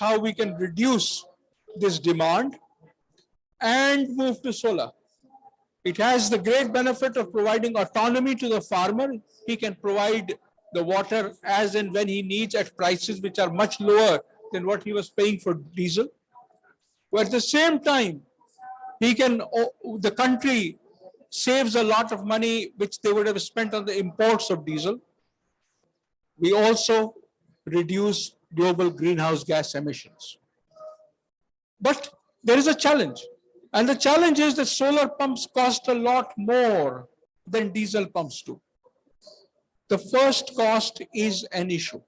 how we can reduce this demand and move to solar. It has the great benefit of providing autonomy to the farmer. He can provide the water as and when he needs at prices which are much lower than what he was paying for diesel. But at the same time, the country saves a lot of money which they would have spent on the imports of diesel. We also reduce global greenhouse gas emissions. But there is a challenge. And the challenge is that solar pumps cost a lot more than diesel pumps do. The first cost is an issue.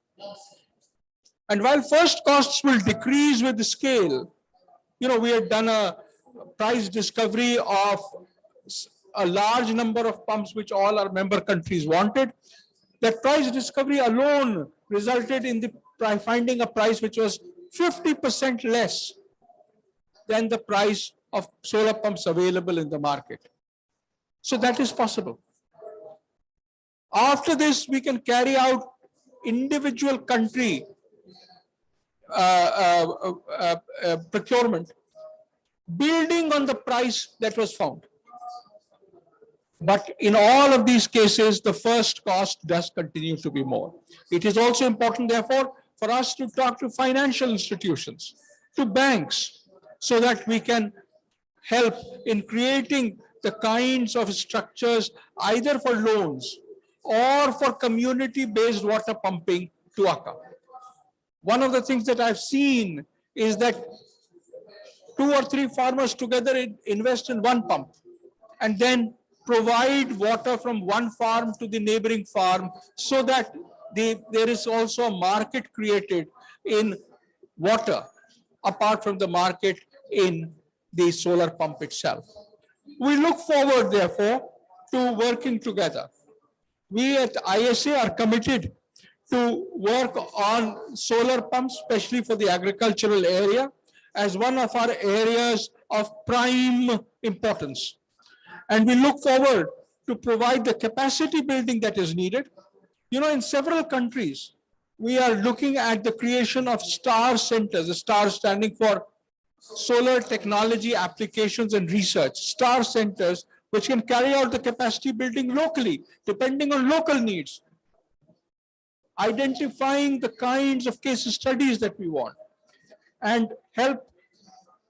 And while first costs will decrease with the scale, we had done a price discovery of a large number of pumps which all our member countries wanted. That price discovery alone resulted in finding a price which was 50% less than the price of solar pumps available in the market. So that is possible. After this, we can carry out individual country procurement, building on the price that was found. But in all of these cases, the first cost does continue to be more. It is also important, therefore, for us to talk to financial institutions, to banks, so that we can help in creating the kinds of structures either for loans or for community-based water pumping to occur. One of the things that I've seen is that 2 or 3 farmers together invest in one pump and then provide water from one farm to the neighboring farm, so that there is also a market created in water apart from the market in the solar pump itself. We look forward, therefore, to working together. We at ISA are committed to work on solar pumps, especially for the agricultural area, as one of our areas of prime importance. And we look forward to provide the capacity building that is needed. In several countries, we are looking at the creation of STAR centers, the STAR standing for Solar Technology Applications and Research, STAR centers, which can carry out the capacity building locally, depending on local needs, identifying the kinds of case studies that we want, and help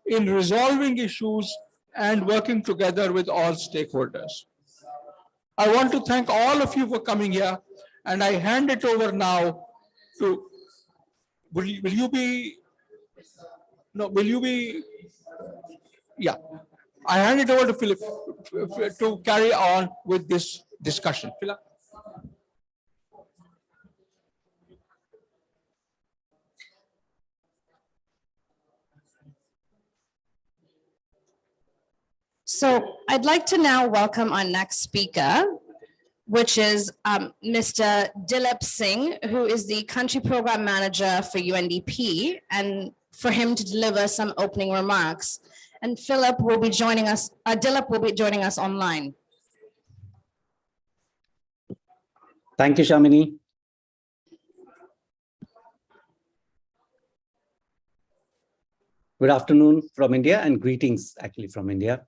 in resolving issues and working together with all stakeholders. I want to thank all of you for coming here, and I hand it over now to, I hand it over to Philip to carry on with this discussion. Philip. So I'd like to now welcome our next speaker, which is Mr. Dilip Singh, who is the Country Program Manager for UNDP, and for him to deliver some opening remarks. And Dilip will be joining us online. Thank you, Shamini. Good afternoon from India, and greetings actually from India.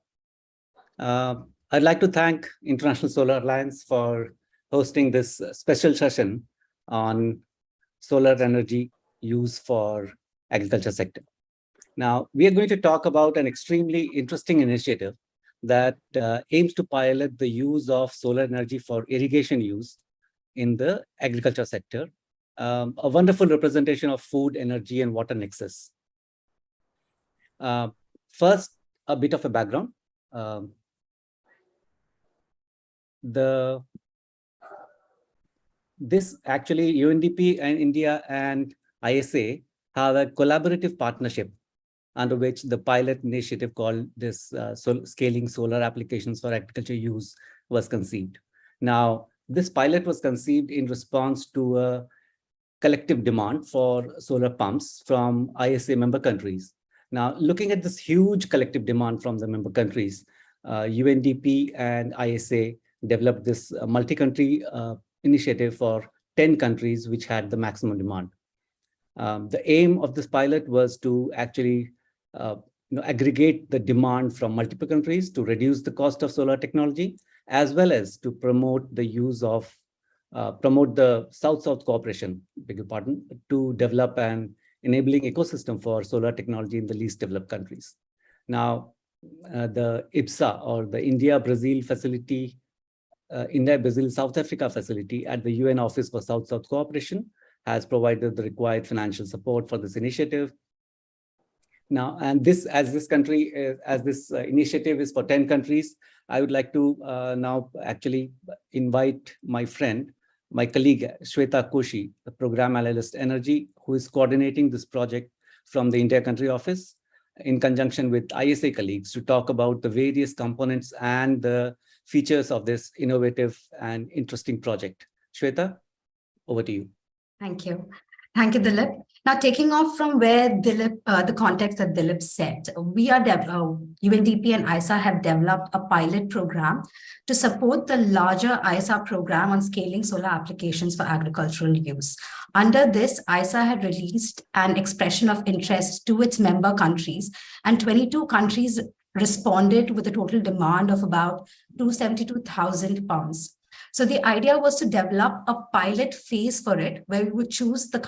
I'd like to thank International Solar Alliance for hosting this special session on solar energy use for agriculture sector. Now, we are going to talk about an extremely interesting initiative that aims to pilot the use of solar energy for irrigation use in the agriculture sector, a wonderful representation of food, energy, and water nexus. First, a bit of a background. This actually UNDP and India and ISA have a collaborative partnership under which the pilot initiative called this Scaling Solar Applications for Agriculture Use was conceived. Now, this pilot was conceived in response to a collective demand for solar pumps from ISA member countries. Now, looking at this huge collective demand from the member countries, UNDP and ISA developed this multi-country initiative for 10 countries which had the maximum demand. The aim of this pilot was to actually aggregate the demand from multiple countries to reduce the cost of solar technology, as well as to promote the use of promote the South-South cooperation, beg your pardon, to develop an enabling ecosystem for solar technology in the least developed countries. Now, the IBSA, or the India-Brazil facility, India-Brazil-South Africa facility at the UN Office for South-South Cooperation has provided the required financial support for this initiative. Now, and this, as this initiative is for 10 countries, I would like to now actually invite my friend, my colleague, Shweta Koshi, the Program Analyst Energy, who is coordinating this project from the India Country Office in conjunction with ISA colleagues to talk about the various components and the features of this innovative and interesting project. Shweta, over to you. Thank you. Thank you, Dilip. Now, taking off from where Dilip, the context that Dilip said, we are UNDP and ISA have developed a pilot program to support the larger ISA program on scaling solar applications for agricultural use. Under this, ISA had released an expression of interest to its member countries, and 22 countries responded with a total demand of about 272,000 pounds. So the idea was to develop a pilot phase for it, where we would choose the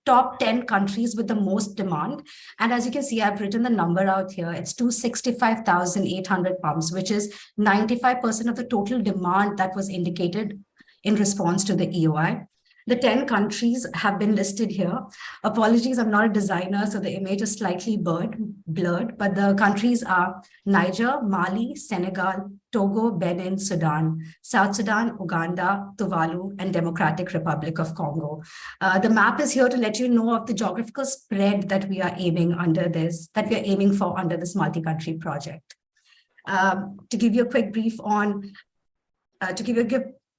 top 10 countries with the most demand. And as you can see, I've written the number out here. It's 265,800 pumps, which is 95% of the total demand that was indicated in response to the EOI. The 10 countries have been listed here. Apologies, I'm not a designer, so the image is slightly blurred, but the countries are Niger, Mali, Senegal, Togo, Benin, Sudan, South Sudan, Uganda, Tuvalu, and Democratic Republic of Congo. The map is here to let you know of the geographical spread that we are aiming for under this multi-country project. To give you a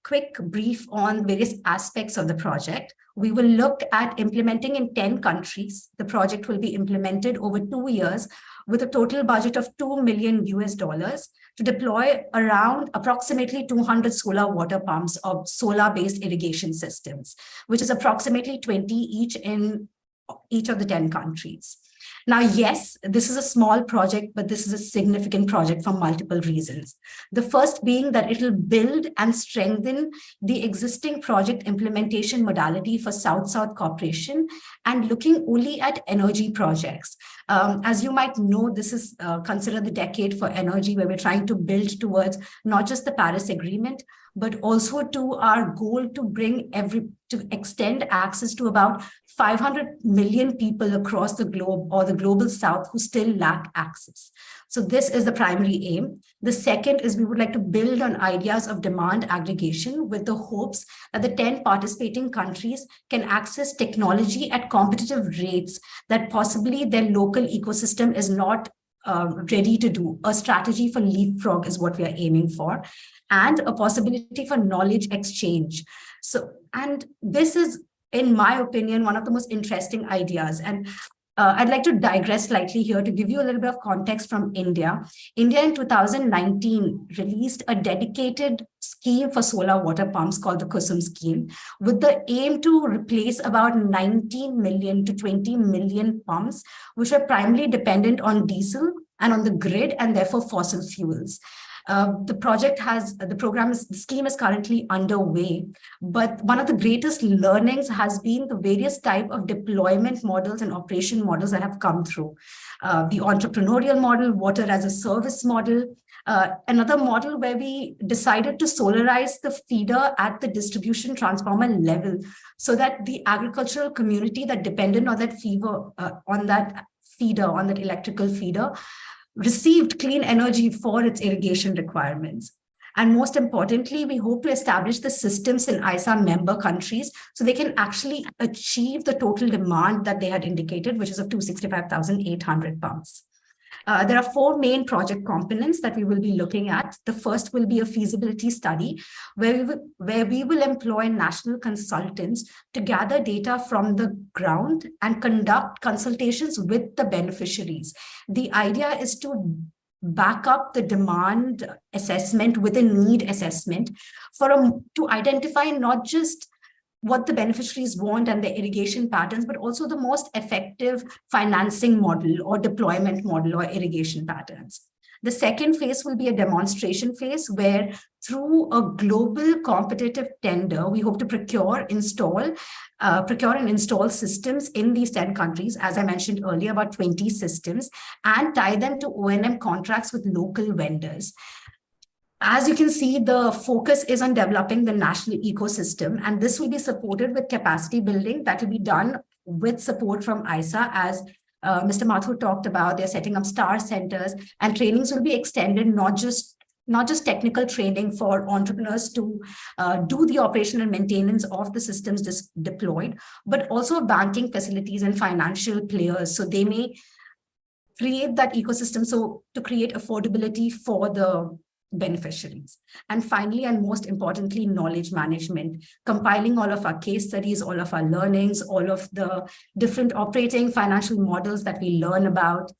quick brief on various aspects of the project. We will look at implementing in 10 countries. The project will be implemented over 2 years with a total budget of $2 million to deploy around approximately 200 solar water pumps of solar-based irrigation systems, which is approximately 20 each in each of the 10 countries. Now, yes, this is a small project, but this is a significant project for multiple reasons. The first being that it will build and strengthen the existing project implementation modality for South-South cooperation and looking only at energy projects. As you might know, this is considered the decade for energy, where we're trying to build towards not just the Paris Agreement, but also to our goal to extend access to about 500 million people across the globe or the global south who still lack access. So this is the primary aim. The second is we would like to build on ideas of demand aggregation with the hopes that the 10 participating countries can access technology at competitive rates that possibly their local ecosystem is not ready to do. A strategy for leapfrog is what we are aiming for, and a possibility for knowledge exchange. So, and this is, in my opinion, one of the most interesting ideas. And I'd like to digress slightly here to give you a little bit of context from India. India in 2019 released a dedicated scheme for solar water pumps called the Kusum scheme, with the aim to replace about 19 million to 20 million pumps, which are primarily dependent on diesel and on the grid and therefore fossil fuels. The scheme is currently underway, but one of the greatest learnings has been the various type of deployment models and operation models that have come through. The entrepreneurial model, water as a service model, another model where we decided to solarize the feeder at the distribution transformer level so that the agricultural community that depended on that on that electrical feeder, received clean energy for its irrigation requirements. And most importantly, we hope to establish the systems in ISA member countries so they can actually achieve the total demand that they had indicated, which is of 265,800 pumps. There are 4 main project components that we will be looking at. The first will be a feasibility study where we will employ national consultants to gather data from the ground and conduct consultations with the beneficiaries. The idea is to back up the demand assessment with a need assessment to identify not just what the beneficiaries want and the irrigation patterns, but also the most effective financing model or deployment model or irrigation patterns. The second phase will be a demonstration phase where through a global competitive tender, we hope to procure and install systems in these 10 countries, as I mentioned earlier, about 20 systems, and tie them to O&M contracts with local vendors. As you can see, the focus is on developing the national ecosystem, and this will be supported with capacity building that will be done with support from ISA. As Mr. Mathur talked about, they're setting up star centers, and trainings will be extended, not just technical training for entrepreneurs to do the operational maintenance of the systems deployed, but also banking facilities and financial players. So they may create that ecosystem so to create affordability for the beneficiaries. And finally, and most importantly, knowledge management, compiling all of our case studies, all of our learnings, all of the different operating financial models that we learn about,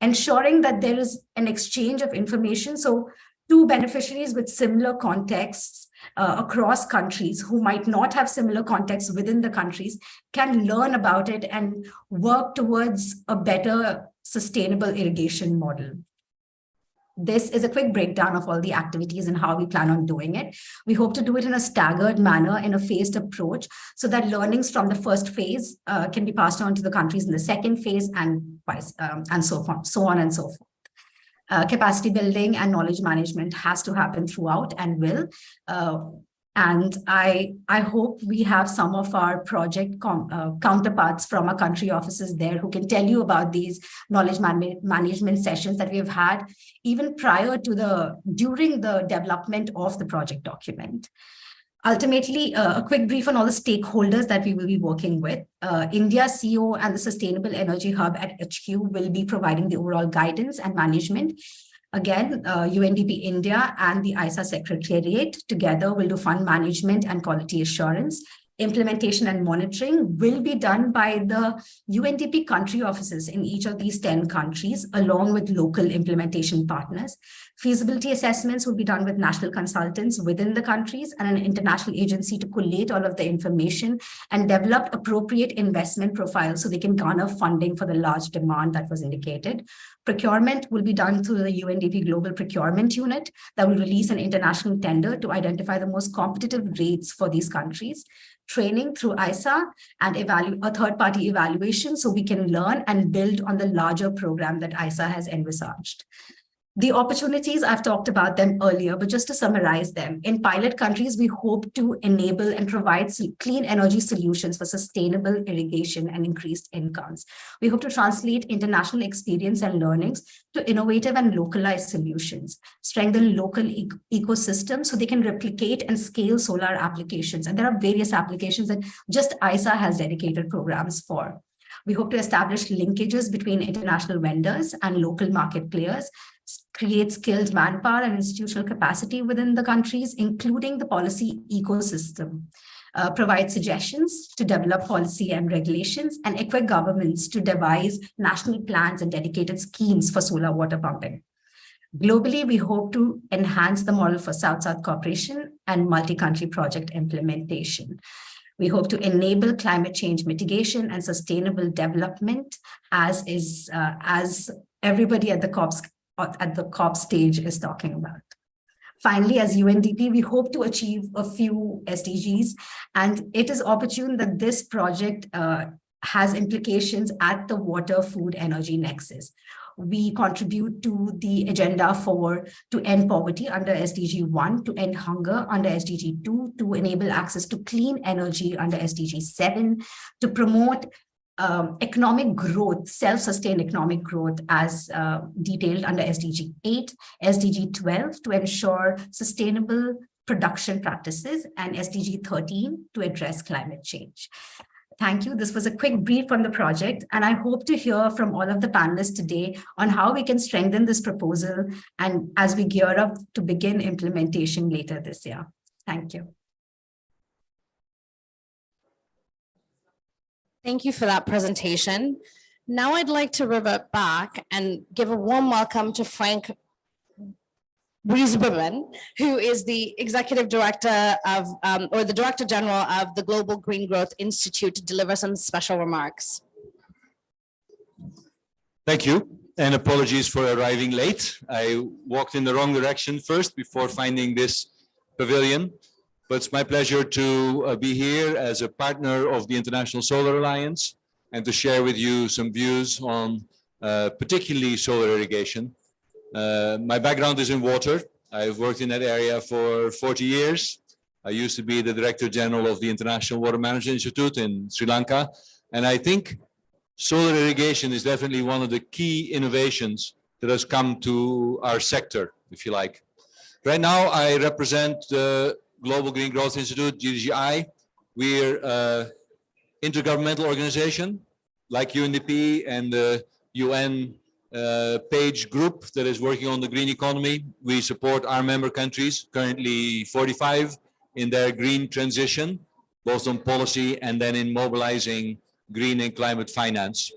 ensuring that there is an exchange of information. So two beneficiaries with similar contexts across countries who might not have similar contexts within the countries can learn about it and work towards a better sustainable irrigation model. This is a quick breakdown of all the activities and how we plan on doing it. We hope to do it in a staggered manner, in a phased approach, so that learnings from the first phase can be passed on to the countries in the second phase, and so on and so forth. Capacity building and knowledge management has to happen throughout and will. And I hope we have some of our project counterparts from our country offices there who can tell you about these knowledge management sessions that we have had even during the development of the project document. Ultimately, a quick brief on all the stakeholders that we will be working with. India CEO and the Sustainable Energy Hub at HQ will be providing the overall guidance and management. Again, UNDP India and the ISA Secretariat together will do fund management and quality assurance. Implementation and monitoring will be done by the UNDP country offices in each of these 10 countries, along with local implementation partners. Feasibility assessments will be done with national consultants within the countries and an international agency to collate all of the information and develop appropriate investment profiles so they can garner funding for the large demand that was indicated. Procurement will be done through the UNDP Global Procurement Unit that will release an international tender to identify the most competitive rates for these countries. Training through ISA and a third-party evaluation so we can learn and build on the larger program that ISA has envisaged. The opportunities, I've talked about them earlier, but just to summarize them, in pilot countries, we hope to enable and provide clean energy solutions for sustainable irrigation and increased incomes. We hope to translate international experience and learnings to innovative and localized solutions, strengthen local ecosystems so they can replicate and scale solar applications. And there are various applications that just ISA has dedicated programs for. We hope to establish linkages between international vendors and local market players, create skilled manpower and institutional capacity within the countries, including the policy ecosystem, provide suggestions to develop policy and regulations, and equip governments to devise national plans and dedicated schemes for solar water pumping. Globally, we hope to enhance the model for South-South cooperation and multi-country project implementation. We hope to enable climate change mitigation and sustainable development as everybody at the COP stage is talking about. Finally, as UNDP, we hope to achieve a few SDGs, and it is opportune that this project has implications at the water, food, energy nexus. We contribute to the agenda to end poverty under SDG 1, to end hunger under SDG 2, to enable access to clean energy under SDG 7, to promote economic growth, self-sustained economic growth as detailed under SDG 8, SDG 12 to ensure sustainable production practices, and SDG 13 to address climate change. Thank you. This was a quick brief on the project, and I hope to hear from all of the panelists today on how we can strengthen this proposal and as we gear up to begin implementation later this year. Thank you. Thank you for that presentation. Now I'd like to revert back and give a warm welcome to Frank Wiesberman, who is the Executive Director of, or the Director General of the Global Green Growth Institute, to deliver some special remarks. Thank you, and apologies for arriving late. I walked in the wrong direction first before finding this pavilion, but it's my pleasure to be here as a partner of the International Solar Alliance and to share with you some views on particularly solar irrigation. My background is in water. I've worked in that area for 40 years. I used to be the Director General of the International Water Management Institute in Sri Lanka, and I think solar irrigation is definitely one of the key innovations that has come to our sector, if you like. Right now, I represent the Global Green Growth Institute, GGI. We're an intergovernmental organization like UNDP and the UN PAGE group that is working on the green economy. We support our member countries, currently 45, in their green transition, both on policy and then in mobilizing green and climate finance.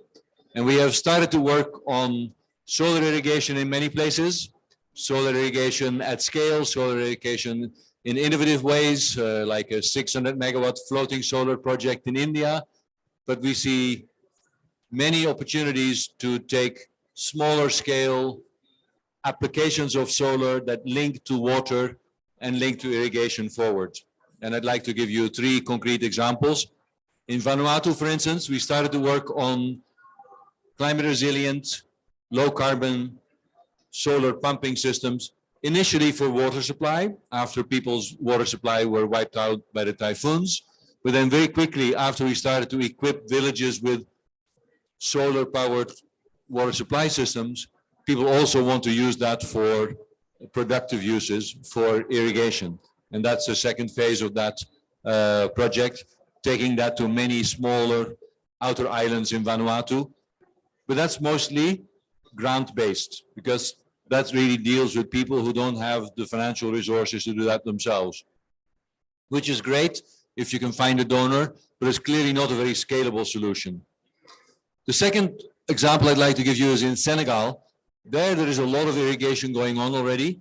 And we have started to work on solar irrigation in many places, solar irrigation at scale, solar irrigation in innovative ways, like a 600 megawatt floating solar project in India. But we see many opportunities to take smaller scale applications of solar that link to water and link to irrigation forward. And I'd like to give you 3 concrete examples. In Vanuatu, for instance, we started to work on climate resilient, low carbon solar pumping systems, initially for water supply, after people's water supply were wiped out by the typhoons. But then very quickly, after we started to equip villages with solar powered water supply systems, people also want to use that for productive uses for irrigation. And that's the second phase of that project, taking that to many smaller outer islands in Vanuatu. But that's mostly grant-based, because that really deals with people who don't have the financial resources to do that themselves, which is great if you can find a donor, but it's clearly not a very scalable solution. The second example I'd like to give you is in Senegal. There is a lot of irrigation going on already,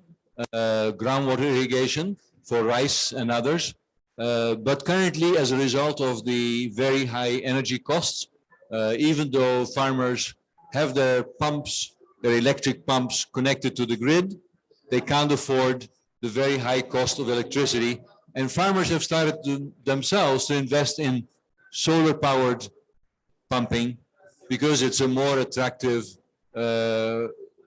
groundwater irrigation for rice and others. But currently, as a result of the very high energy costs, even though farmers have their pumps, their electric pumps connected to the grid, they can't afford the very high cost of electricity. And farmers have started themselves to invest in solar powered pumping because it's a more attractive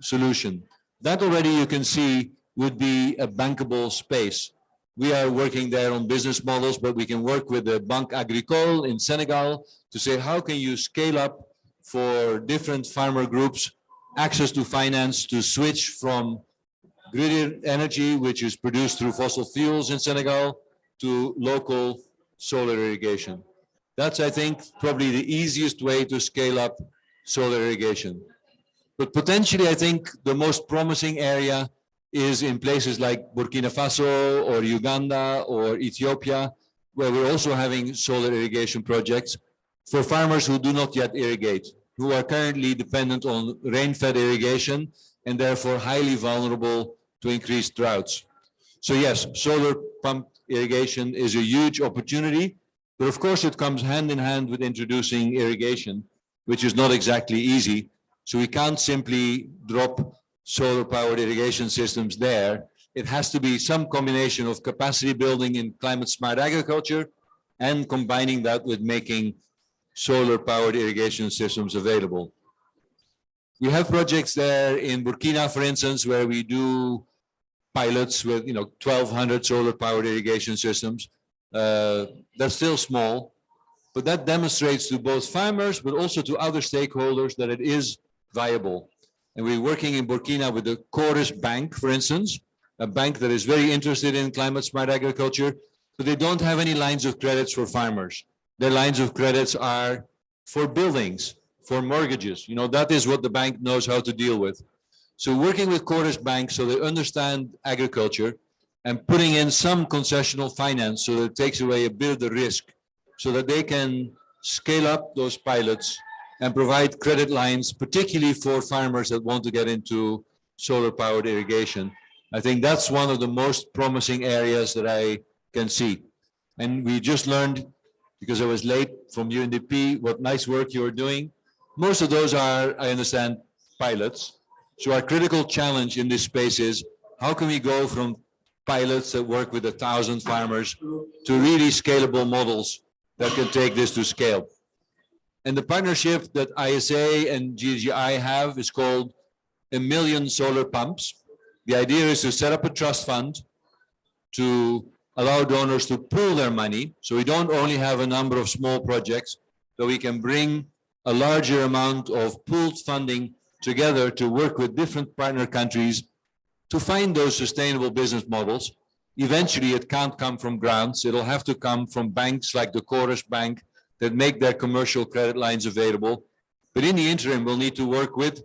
solution. That already you can see would be a bankable space. We are working there on business models, but we can work with the Banque Agricole in Senegal to say, how can you scale up for different farmer groups access to finance to switch from grid energy, which is produced through fossil fuels in Senegal, to local solar irrigation. That's, I think, probably the easiest way to scale up solar irrigation. But potentially, I think the most promising area is in places like Burkina Faso or Uganda or Ethiopia, where we're also having solar irrigation projects for farmers who do not yet irrigate, who are currently dependent on rain-fed irrigation and therefore highly vulnerable to increased droughts. So yes, solar pump irrigation is a huge opportunity, but of course it comes hand in hand with introducing irrigation, which is not exactly easy. So we can't simply drop solar powered irrigation systems there. It has to be some combination of capacity building in climate smart agriculture and combining that with making solar powered irrigation systems available. We have projects there in Burkina, for instance, where we do pilots with 1,200 solar powered irrigation systems. They're still small, but that demonstrates to both farmers, but also to other stakeholders that it is viable. And we're working in Burkina with the Chorus Bank, for instance, a bank that is very interested in climate smart agriculture, but they don't have any lines of credits for farmers. Their lines of credits are for buildings, for mortgages. That is what the bank knows how to deal with. So working with Chorus Bank so they understand agriculture and putting in some concessional finance so that it takes away a bit of the risk so that they can scale up those pilots and provide credit lines, particularly for farmers that want to get into solar powered irrigation. I think that's one of the most promising areas that I can see. And we just learned, because I was late, from UNDP, what nice work you're doing. Most of those are, I understand, pilots. So our critical challenge in this space is, how can we go from pilots that work with 1,000 farmers to really scalable models that can take this to scale? And the partnership that ISA and GGI have is called 1 million solar pumps. The idea is to set up a trust fund to allow donors to pool their money. So we don't only have a number of small projects, but we can bring a larger amount of pooled funding together to work with different partner countries to find those sustainable business models. Eventually, it can't come from grants. It'll have to come from banks like the Chorus Bank that make their commercial credit lines available. But in the interim, we'll need to work with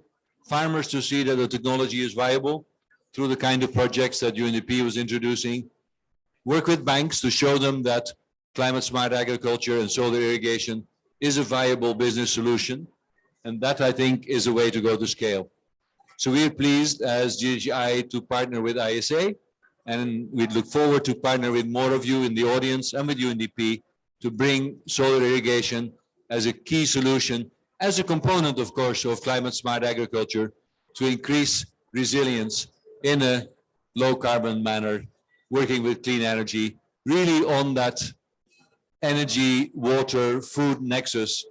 farmers to see that the technology is viable through the kind of projects that UNDP was introducing. Work with banks to show them that climate smart agriculture and solar irrigation is a viable business solution. And that, I think, is a way to go to scale. So we are pleased as GGI to partner with ISA, and we look forward to partner with more of you in the audience and with UNDP to bring solar irrigation as a key solution, as a component, of course, of climate smart agriculture to increase resilience in a low carbon manner, working with clean energy, really on that energy, water, food nexus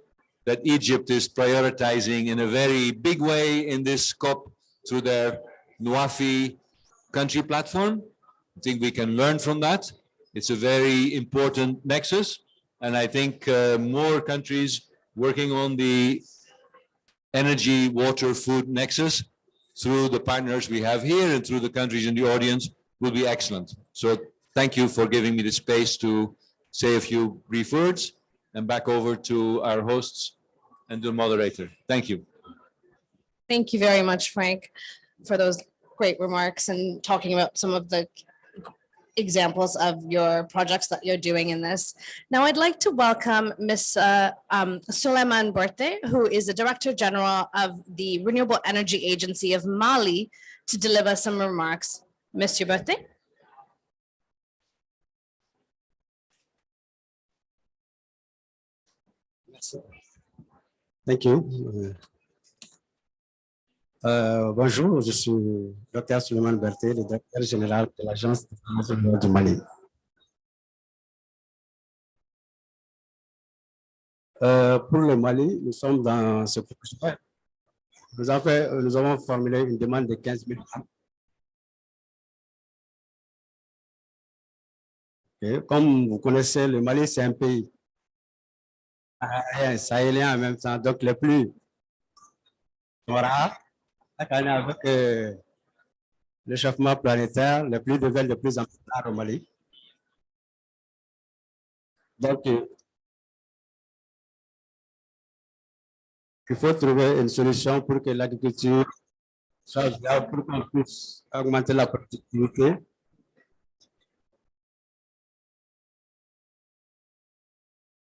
that Egypt is prioritizing in a very big way in this COP through their NWAFI country platform. I think we can learn from that. It's a very important nexus. And I think more countries working on the energy, water, food nexus through the partners we have here and through the countries in the audience will be excellent. So thank you for giving me the space to say a few brief words, and back over to our hosts and the moderator. Thank you. Thank you very much, Frank, for those great remarks and talking about some of the examples of your projects that you're doing in this. Now, I'd like to welcome Ms. Suleiman Berthe, who is the Director General of the Renewable Energy Agency of Mali, to deliver some remarks. Mr. Berthe. Thank you. Bonjour, je suis Dr Suleiman Berthe, le directeur général de l'Agence de formation du Mali. Pour le Mali, nous sommes dans ce projet. Nous avons formulé une demande de 15 000 francs. Comme vous connaissez, le Mali, c'est un pays sahélien en même temps, donc les pluies sont rares. Avec le réchauffement planétaire, les pluies deviennent de plus en plus rares au Mali. Donc, il faut trouver une solution pour que l'agriculture soit viable, pour qu'on puisse augmenter la productivité.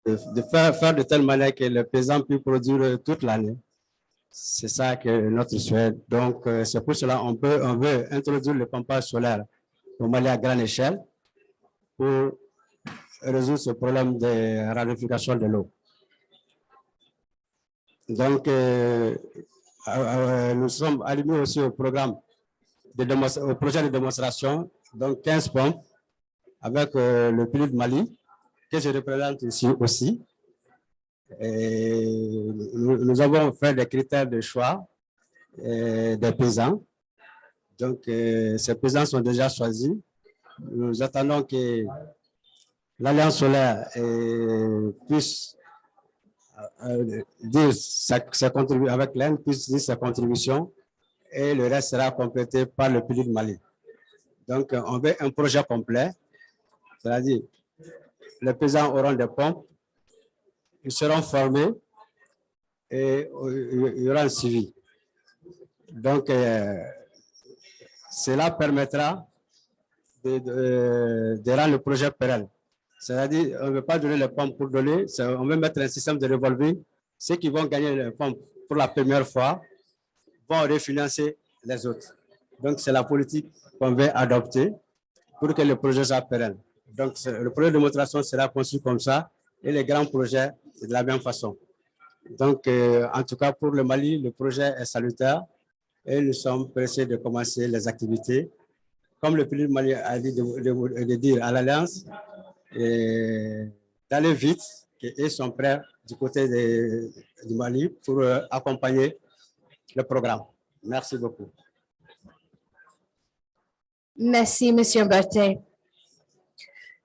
De faire de telle manière que les paysans puissent produire toute l'année. C'est ça que notre souhait. Donc, c'est pour cela qu'on veut introduire le pompage solaire au Mali à grande échelle pour résoudre ce problème de rarification de l'eau. Donc, nous sommes allumés aussi au programme, au projet de démonstration, donc 15 pompes avec le pays de Mali, que je représente ici aussi. Et nous avons fait des critères de choix des paysans. Donc, ces paysans sont déjà choisis. Nous attendons que l'Alliance solaire puisse dire sa contribution, avec l'Inde, puisse dire sa contribution, et le reste sera complété par le pays de Mali. Donc, on veut un projet complet, c'est-à-dire les paysans auront des pompes, ils seront formés et il y aura un suivi. Donc, cela permettra de rendre le projet pérenne. C'est-à-dire, on ne veut pas donner les pompes pour donner, on veut mettre un système de revolving. Ceux qui vont gagner les pompes pour la première fois vont refinancer les autres. Donc, c'est la politique qu'on va adopter pour que le projet soit pérenne. Donc, le projet de démonstration sera conçu comme ça et les grands projets de la même façon. Donc, en tout cas, pour le Mali, le projet est salutaire et nous sommes pressés de commencer les activités. Comme le président Mali a dit de dire à l'Alliance, d'aller vite, et sont prêts du côté du Mali pour accompagner le programme. Merci beaucoup. Merci, Monsieur Berthe.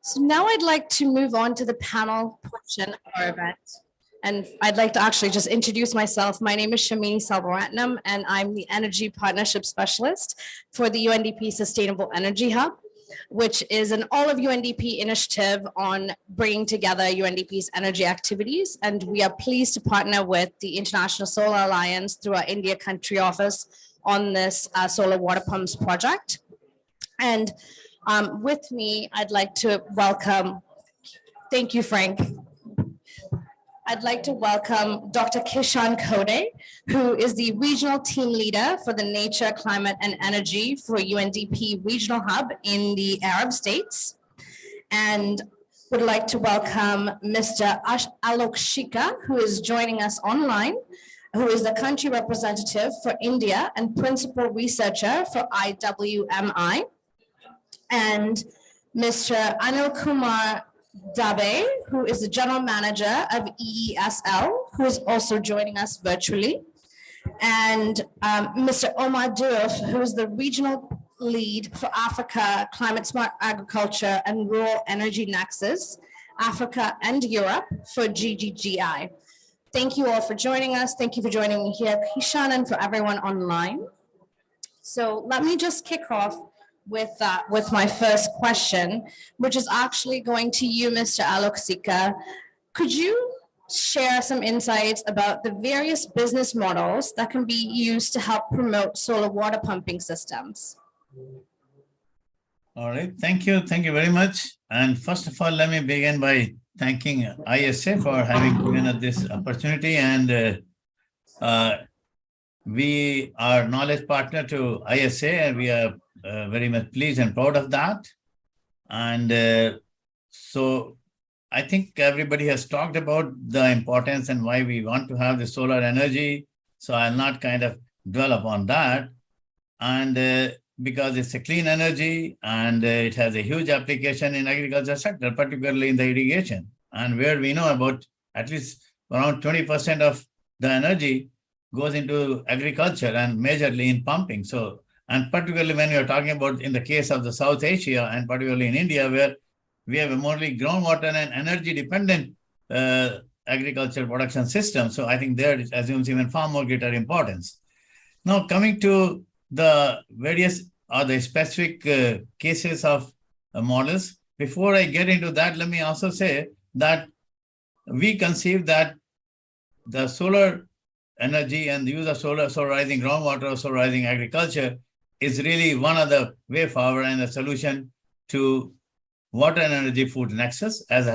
So now I'd like to move on to the panel portion of our event. And I'd like to actually just introduce myself. My name is Shamini Selvaratnam, and I'm the Energy Partnership Specialist for the UNDP Sustainable Energy Hub, which is an all of UNDP initiative on bringing together UNDP's energy activities. And we are pleased to partner with the International Solar Alliance through our India country office on this solar water pumps project. And with me, I'd like to welcome, thank you, Frank. I'd like to welcome Dr. Kishan Khode, who is the Regional Team Leader for the Nature, Climate and Energy for UNDP Regional Hub in the Arab States. And would like to welcome Mr. Alok Shika, who is joining us online, who is the country representative for India and principal researcher for IWMI. And Mr. Anil Kumar Dabe, who is the general manager of EESL, who is also joining us virtually. And Mr. Omar Diouf, who is the regional lead for Africa, Climate Smart Agriculture and Rural Energy Nexus, Africa and Europe for GGGI. Thank you all for joining us. Thank you for joining me here, Kishan, and for everyone online. So let me just kick off with my first question, which is actually going to you, Mr. Alok Shika. Could you share some insights about the various business models that can be used to help promote solar water pumping systems? All right, thank you very much. And first of all, let me begin by thanking ISA for having given us this opportunity. And we are knowledge partner to ISA, and we are very much pleased and proud of that. And so I think everybody has talked about the importance and why we want to have the solar energy. So I'll not kind of dwell upon that. And because it's a clean energy and it has a huge application in agriculture sector, particularly in the irrigation, and where we know about at least around 20% of the energy goes into agriculture and majorly in pumping. So, and particularly when you're talking about in the case of the South Asia and particularly in India, where we have a mostly groundwater and energy dependent agriculture production system. So I think there it assumes even far more greater importance. Now coming to the various or the specific cases of models, before I get into that, let me also say that we conceive that the solar energy and the use of solarizing groundwater or solarizing agriculture is really one of the way forward and a solution to water and energy food nexus, as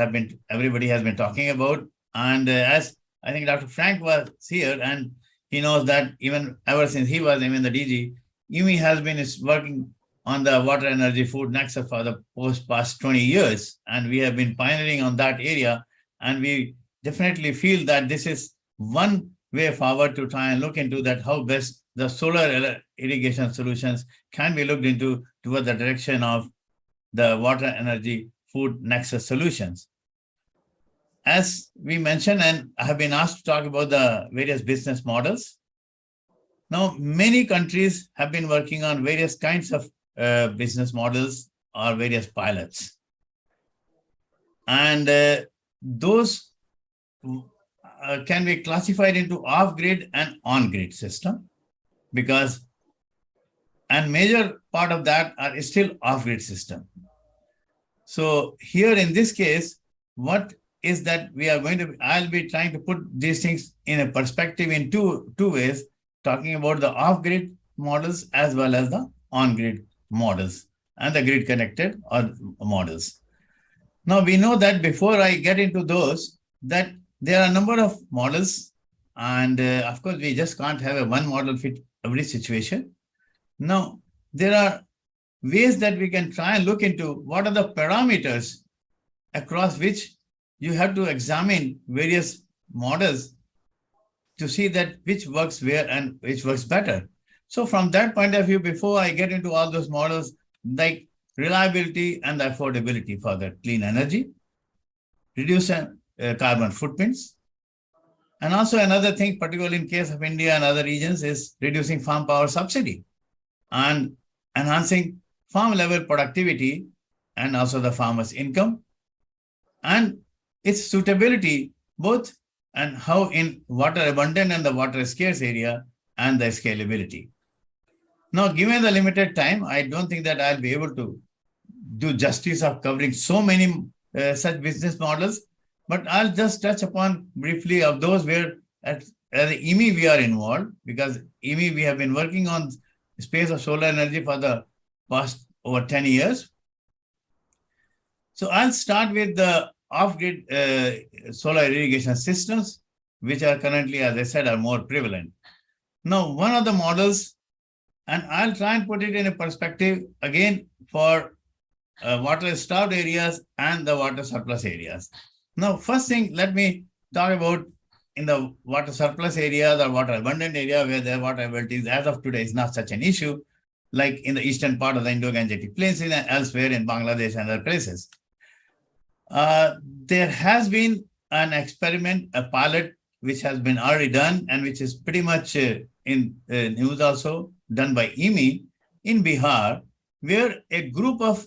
everybody has been talking about. And as I think Dr. Frank was here, and he knows that even ever since he was in the DG, UMI has been working on the water energy food nexus for the past 20 years. And we have been pioneering on that area. And we definitely feel that this is one way forward to try and look into that how best the solar irrigation solutions can be looked into toward the direction of the water energy food nexus solutions. As we mentioned, and I have been asked to talk about the various business models. Now, many countries have been working on various kinds of business models or various pilots. And those can be classified into off-grid and on-grid system, because and major part of that are still off-grid system. So here in this case, what is that we are going to, I'll be trying to put these things in a perspective in two ways, talking about the off-grid models as well as the on-grid models and the grid connected or models. Now we know that before I get into those, that there are a number of models, and of course we just can't have a one model fit every situation. Now, there are ways that we can try and look into what are the parameters across which you have to examine various models to see that which works where and which works better. So from that point of view, before I get into all those models, like reliability and affordability for the clean energy, reduce carbon footprints. And also another thing, particularly in case of India and other regions, is reducing farm power subsidy and enhancing farm level productivity and also the farmer's income and its suitability, both and how in water abundant and the water scarce area and the scalability. Now, given the limited time, I don't think that I'll be able to do justice of covering so many such business models, but I'll just touch upon briefly of those where as the EMI we are involved, because EMI we have been working on space of solar energy for the past over 10 years. So I'll start with the off-grid solar irrigation systems, which are currently, as I said, are more prevalent. Now, one of the models, and I'll try and put it in a perspective again for water-starved areas and the water surplus areas. Now, first thing, let me talk about in the water surplus areas or water abundant area where the water availability as of today is not such an issue, like in the eastern part of the Indo-Gangetic Plains and elsewhere in Bangladesh and other places. There has been an experiment, a pilot, which has been already done and which is pretty much in news also, done by EMI in Bihar, where a group of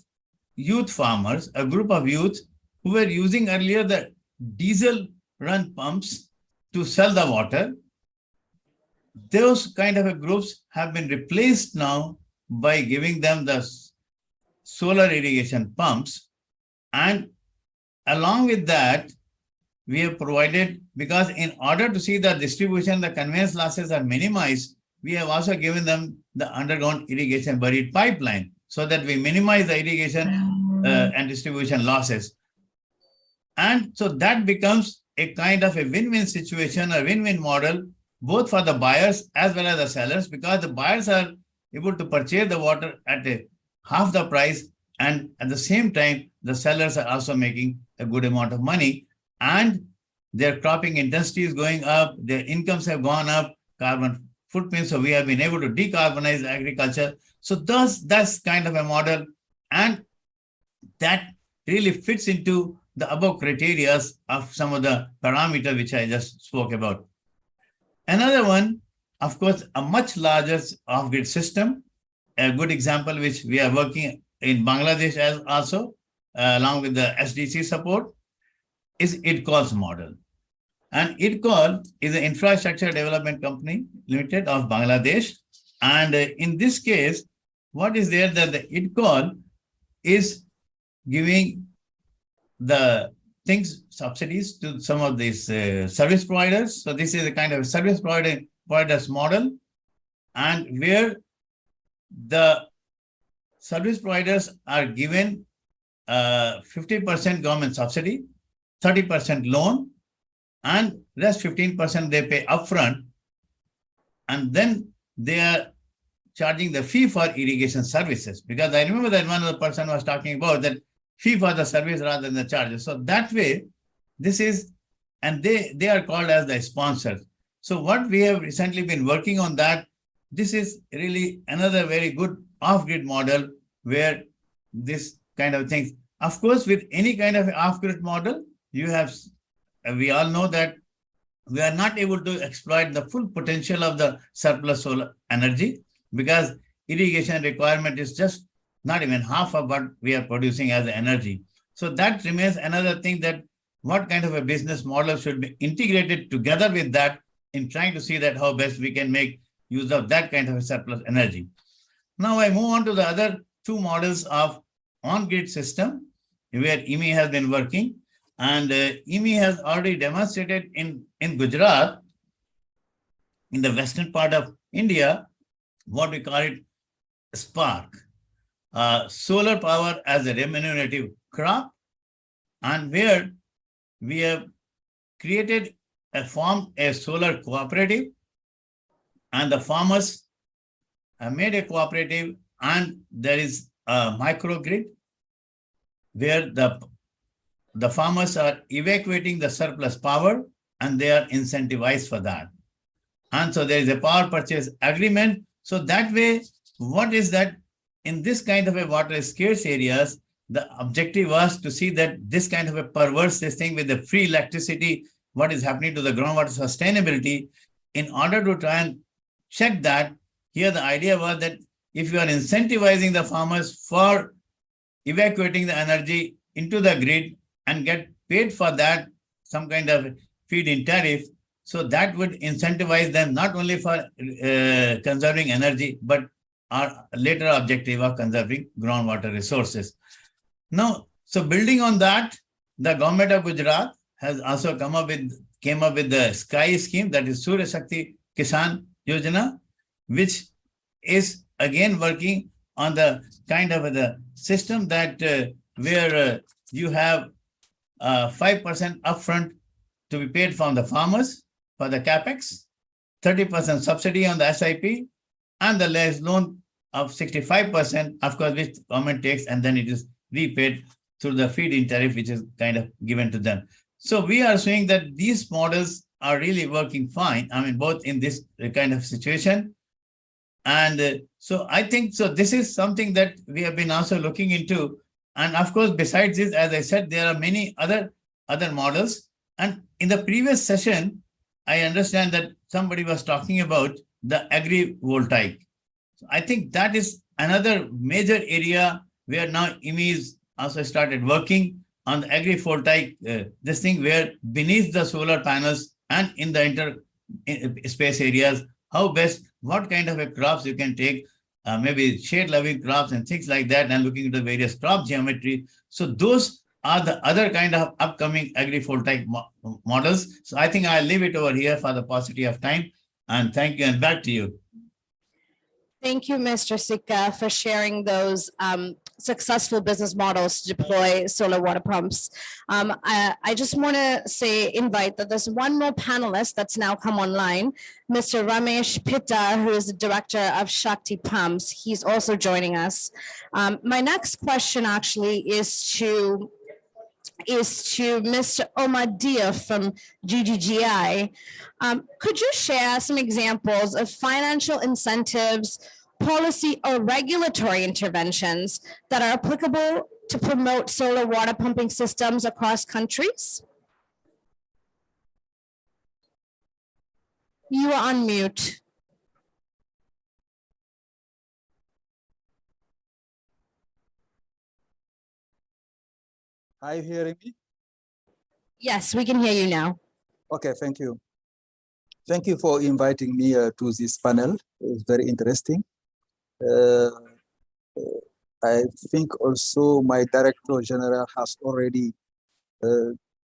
youth farmers, a group of youth who were using earlier the diesel run pumps to sell the water, those kind of groups have been replaced now by giving them the solar irrigation pumps. And along with that, we have provided, because in order to see the distribution, the conveyance losses are minimized, we have also given them the underground irrigation buried pipeline so that we minimize the irrigation and distribution losses. And so that becomes a kind of a win-win situation, a win-win model, both for the buyers as well as the sellers, because the buyers are able to purchase the water at half the price, and at the same time, the sellers are also making a good amount of money, and their cropping intensity is going up, their incomes have gone up, carbon footprint, so we have been able to decarbonize agriculture. So that's kind of a model, and that really fits into the above criteria of some of the parameters which I just spoke about. Another one, of course, a much larger off-grid system, a good example which we are working in Bangladesh as also, along with the SDC support, is IDCOL's model. And IDCOL is an infrastructure development company limited of Bangladesh. And in this case, what is there that the IDCOL is giving the subsidies to some of these service providers. So this is a kind of service providers model, and where the service providers are given 50% government subsidy, 30% loan, and rest 15% they pay upfront, and then they are charging the fee for irrigation services. Because I remember that one of the person was talking about that fee for the service rather than the charges. So that way, this is, and they are called as the sponsors. So what we have recently been working on that, this is really another very good off-grid model where this kind of things. Of course, with any kind of off-grid model, you have, we all know that we are not able to exploit the full potential of the surplus solar energy, because irrigation requirement is just not even half of what we are producing as energy. So that remains another thing, that what kind of a business model should be integrated together with that in trying to see that how best we can make use of that kind of a surplus energy. Now I move on to the other two models of on-grid system where EMI has been working, and EMI has already demonstrated in Gujarat, in the western part of India, what we call it SPARK, solar power as a remunerative crop, and where we have created formed a solar cooperative, and the farmers have made a cooperative and there is a microgrid where the farmers are evacuating the surplus power and they are incentivized for that. And so there is a power purchase agreement. So that way, what is that in this kind of a water scarce areas, the objective was to see that this kind of a perverse thing with the free electricity, what is happening to the groundwater sustainability, in order to try and check that. Here the idea was that if you are incentivizing the farmers for evacuating the energy into the grid and get paid for that, some kind of feed-in tariff, so that would incentivize them not only for conserving energy, but our later objective of conserving groundwater resources. Now, so building on that, the government of Gujarat has also came up with the SKY scheme, that is Surya Shakti Kisan Yojana, which is again working on the kind of the system that where you have 5% upfront to be paid from the farmers for the capex, 30% subsidy on the SIP, and the less loan of 65%, of course, which government takes, and then it is repaid through the feed-in tariff, which is kind of given to them. So we are saying that these models are really working fine. I mean, both in this kind of situation. And so I think, so this is something that we have been also looking into. And of course, besides this, as I said, there are many other models. And in the previous session, I understand that somebody was talking about the agrivoltaic. So I think that is another major area where now IMEs also started working on the agrivoltaic, this thing where beneath the solar panels and in the space areas, how best, what kind of a crops you can take, maybe shade-loving crops and things like that, and looking at the various crop geometry. So those are the other kind of upcoming agrivoltaic models. So I think I'll leave it over here for the paucity of time. And thank you, and back to you. Thank you, Mr. Sikka, for sharing those successful business models to deploy solar water pumps. I just want to invite that there's one more panelist that's now come online, Mr. Ramesh Pitta, who is the director of Shakti Pumps. He's also joining us. My next question actually is to Mr. Omar Dia from GGGI. Could you share some examples of financial incentives, policy or regulatory interventions that are applicable to promote solar water pumping systems across countries? You are on mute. Are you hearing me? Yes, we can hear you now. Okay, thank you. Thank you for inviting me to this panel. It's very interesting. I think also my Director General has already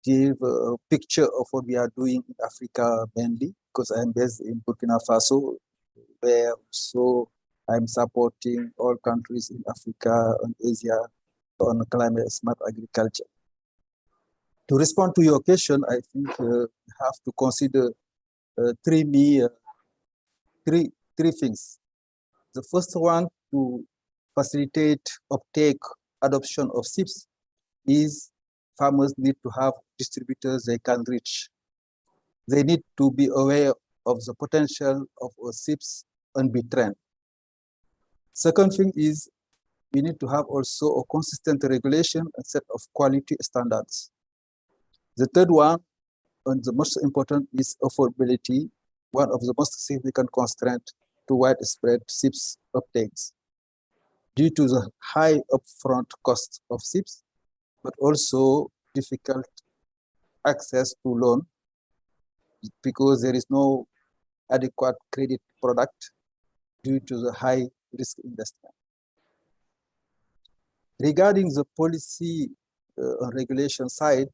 give a picture of what we are doing in Africa mainly, because I'm based in Burkina Faso, where also I'm supporting all countries in Africa and Asia on climate smart agriculture. To respond to your question, I think we have to consider three things. The first one, to facilitate uptake adoption of SIPs, is farmers need to have distributors they can reach. They need to be aware of the potential of SIPs and be trained. Second thing is, we need to have also a consistent regulation and set of quality standards. The third one, and the most important, is affordability, one of the most significant constraints to widespread SIPs uptakes. Due to the high upfront cost of SIPs, but also difficult access to loan because there is no adequate credit product due to the high risk investment. Regarding the policy regulation side,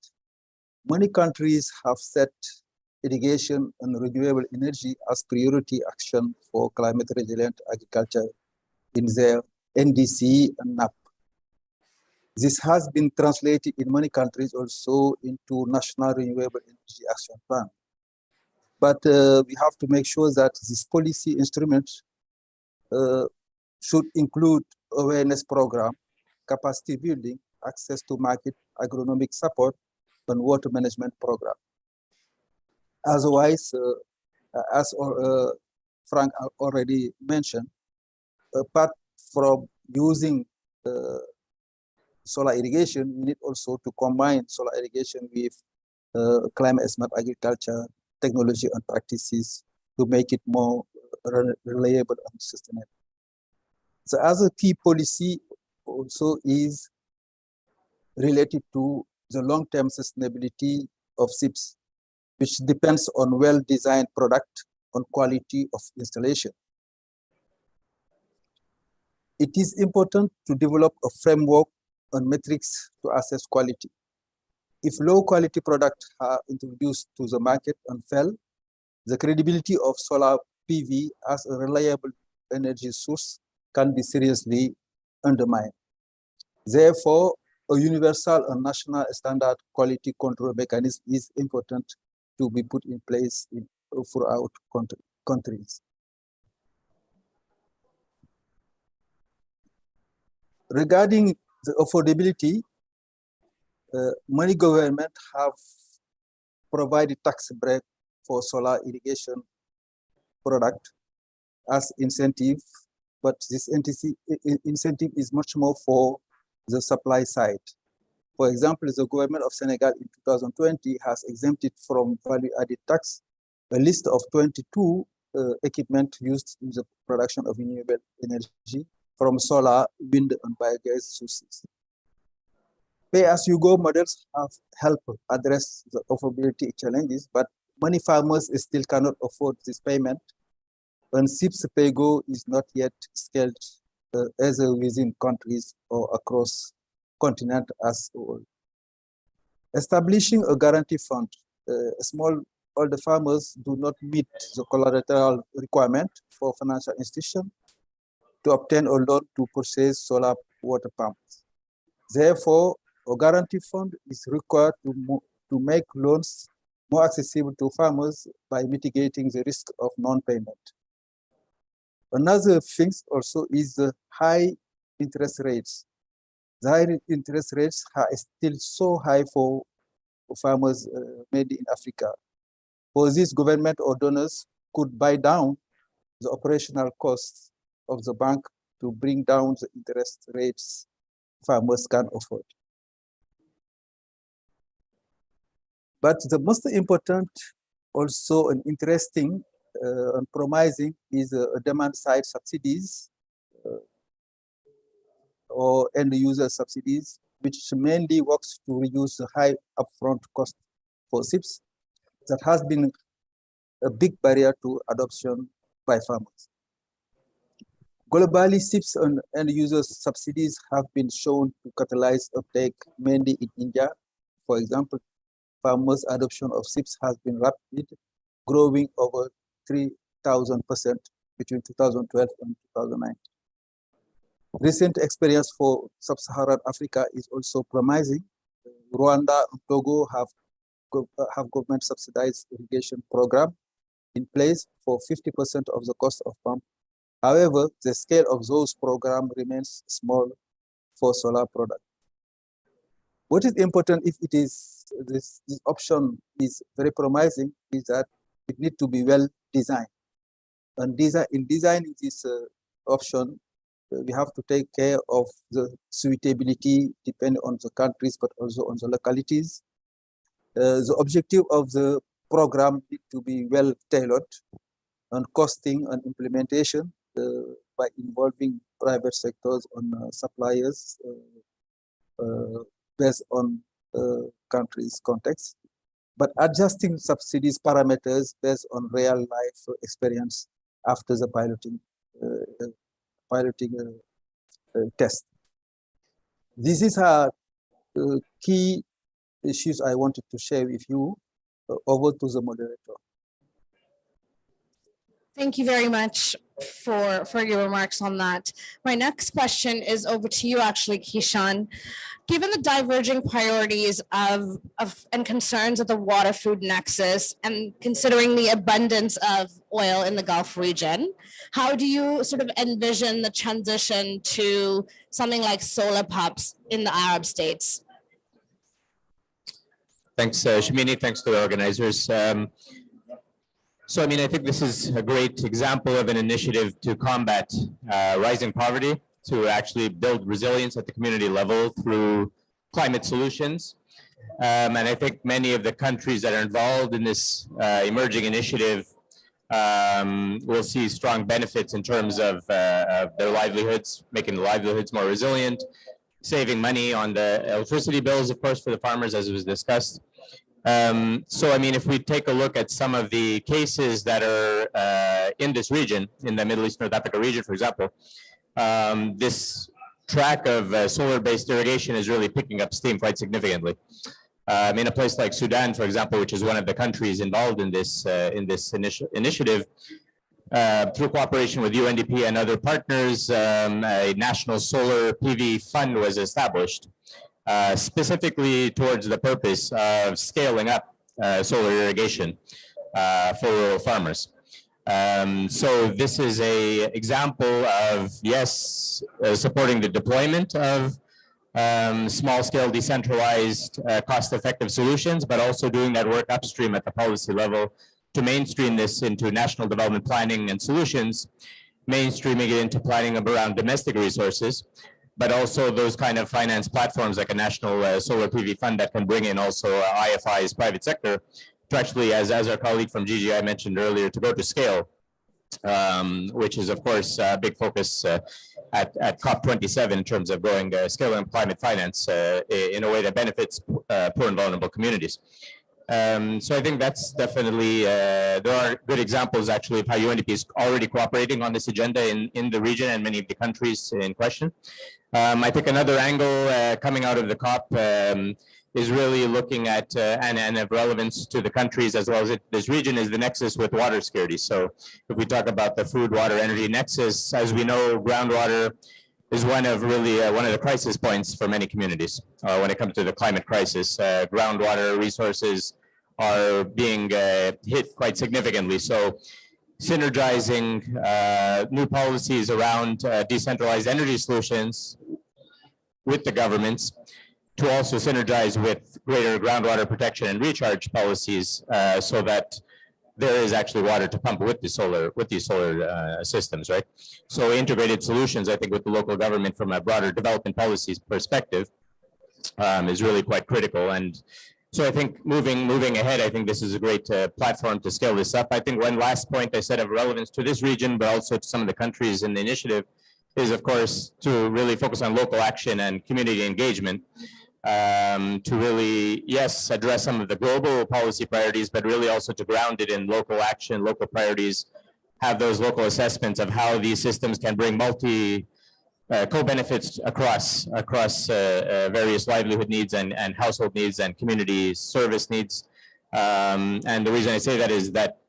many countries have set irrigation and renewable energy as priority action for climate resilient agriculture in their NDC and NAP. This has been translated in many countries also into National Renewable Energy Action Plan. But we have to make sure that this policy instrument should include awareness program, capacity building, access to market, agronomic support, and water management program. Otherwise, as Frank already mentioned, apart from using solar irrigation, we need also to combine solar irrigation with climate smart agriculture technology and practices to make it more reliable and sustainable. The other key policy also is related to the long-term sustainability of SIPs, which depends on well-designed product, on quality of installation. It is important to develop a framework and metrics to assess quality. If low-quality products are introduced to the market and fail, the credibility of solar PV as a reliable energy source can be seriously undermined. Therefore, a universal and national standard quality control mechanism is important to be put in place throughout countries. Regarding the affordability, many governments have provided tax break for solar irrigation product as incentive, but this incentive is much more for the supply side. For example, the government of Senegal in 2020 has exempted from value-added tax a list of 22 equipment used in the production of renewable energy from solar, wind, and biogas sources. Pay-as-you-go models have helped address the affordability challenges, but many farmers still cannot afford this payment, and SIPS PayGo is not yet scaled either within countries or across continent as a whole. Establishing a guarantee fund, older farmers do not meet the collateral requirement for financial institution to obtain a loan to purchase solar water pumps. Therefore, a guarantee fund is required to make loans more accessible to farmers by mitigating the risk of non-payment. Another thing also is the high interest rates. The high interest rates are still so high for farmers mainly in Africa. For this, government or donors could buy down the operational costs of the bank to bring down the interest rates farmers can afford. But the most important also and interesting and promising is demand side subsidies or end user subsidies, which mainly works to reduce the high upfront cost for SIPs that has been a big barrier to adoption by farmers. Globally, SIPs and end user subsidies have been shown to catalyze uptake mainly in India. For example, farmers' adoption of SIPs has been rapid, growing over 3,000% between 2012 and 2019. Recent experience for sub-Saharan Africa is also promising. Rwanda and Togo have government subsidized irrigation program in place for 50% of the cost of pump. However, the scale of those programs remains small for solar product. What is important if it is this option is very promising is that it needs to be well designed. And in designing this option, we have to take care of the suitability depending on the countries, but also on the localities. The objective of the program needs to be well tailored, and costing and implementation by involving private sectors and suppliers based on countries' context, but adjusting subsidies parameters based on real life experience after the piloting test. This is our key issues I wanted to share with you. Over to the moderator. Thank you very much for your remarks on that. My next question is over to you, actually, Kishan. Given the diverging priorities of and concerns of the water food nexus and considering the abundance of oil in the Gulf region, how do you sort of envision the transition to something like solar pumps in the Arab states? Thanks, Shamini. Thanks to the organizers. So, I mean, I think this is a great example of an initiative to combat rising poverty, to actually build resilience at the community level through climate solutions. And I think many of the countries that are involved in this emerging initiative will see strong benefits in terms of their livelihoods, making the livelihoods more resilient, saving money on the electricity bills, of course, for the farmers, as was discussed. So, I mean, if we take a look at some of the cases that are in this region, in the Middle East, North Africa region, for example, this track of solar-based irrigation is really picking up steam quite significantly. In a place like Sudan, for example, which is one of the countries involved in this initiative, through cooperation with UNDP and other partners, a national solar PV fund was established, specifically towards the purpose of scaling up solar irrigation for rural farmers. So this is a example of, yes, supporting the deployment of small-scale, decentralized, cost-effective solutions, but also doing that work upstream at the policy level to mainstream this into national development planning and solutions, mainstreaming it into planning around domestic resources, but also those kind of finance platforms like a national solar PV fund that can bring in also IFIs, private sector, to actually, as our colleague from GGI mentioned earlier, to go to scale, which is, of course, a big focus at COP27 in terms of going scaling climate finance in a way that benefits poor and vulnerable communities. So I think that's definitely, there are good examples actually of how UNDP is already cooperating on this agenda in the region and many of the countries in question. I think another angle coming out of the COP is really looking at and of relevance to the countries as well as this region is the nexus with water security. So if we talk about the food, water, energy nexus, as we know, groundwater is one of the crisis points for many communities when it comes to the climate crisis. Groundwater resources are being hit quite significantly. So synergizing new policies around decentralized energy solutions with the governments to also synergize with greater groundwater protection and recharge policies so that there is actually water to pump with these solar systems, right? So integrated solutions, I think, with the local government from a broader development policies perspective is really quite critical. And so I think moving ahead, I think this is a great platform to scale this up. I think one last point I said of relevance to this region, but also to some of the countries in the initiative, is of course to really focus on local action and community engagement. To really, yes, address some of the global policy priorities, but really also to ground it in local action, local priorities, have those local assessments of how these systems can bring co-benefits across various livelihood needs and household needs and community service needs. And the reason I say that is that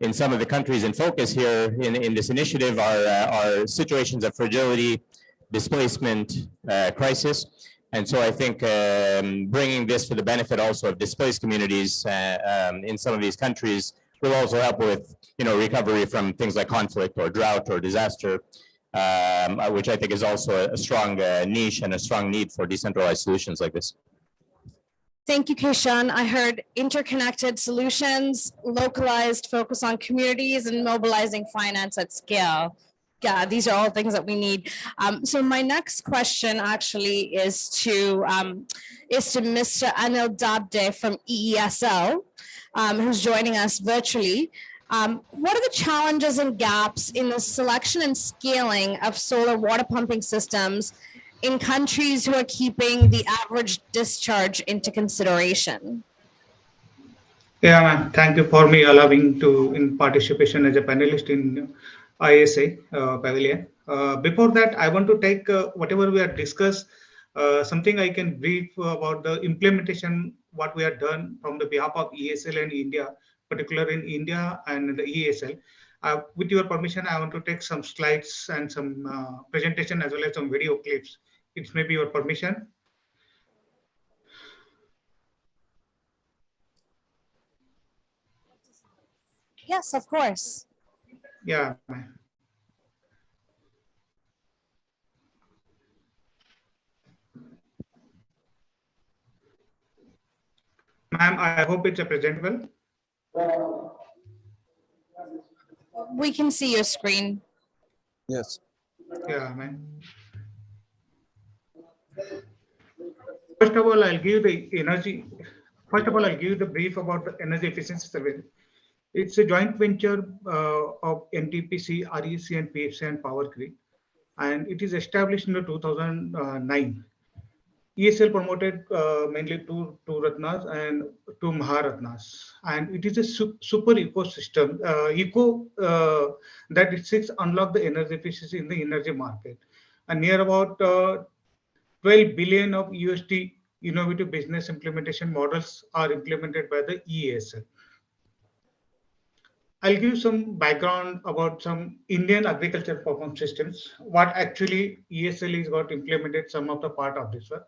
in some of the countries in focus here in this initiative are situations of fragility, displacement, crisis. And so I think bringing this for the benefit also of displaced communities in some of these countries will also help with, recovery from things like conflict or drought or disaster, which I think is also a strong niche and a strong need for decentralized solutions like this. Thank you, Kishan. I heard interconnected solutions, localized focus on communities, and mobilizing finance at scale. Yeah, these are all things that we need. So my next question actually is to Mr. Anil Dabde from EESL, who's joining us virtually. What are the challenges and gaps in the selection and scaling of solar water pumping systems in countries who are keeping the average discharge into consideration? Yeah, ma'am. Thank you for me allowing to in participation as a panelist in ISA pavilion. Before that, I want to take whatever we have discussed, something I can brief about the implementation, what we have done from the behalf of EESL in India, particularly in India and the EESL. With your permission, I want to take some slides and some presentation as well as some video clips. It may be your permission. Yes, of course. Yeah. Ma'am, I hope it's presentable. We can see your screen. Yes. Yeah, ma'am. First of all, I'll give the energy. First of all, I'll give the brief about the energy efficiency survey. It's a joint venture of NTPC, REC, and PFC and Power Grid, and it is established in 2009. ESL promoted mainly two Ratnas and two Maharatnas, and it is a super ecosystem, that it seeks unlock the energy efficiency in the energy market, and near about 12 billion of USD innovative business implementation models are implemented by the ESL. I'll give some background about some Indian agriculture performance systems. What actually ESL is got implemented, some of the part of this one.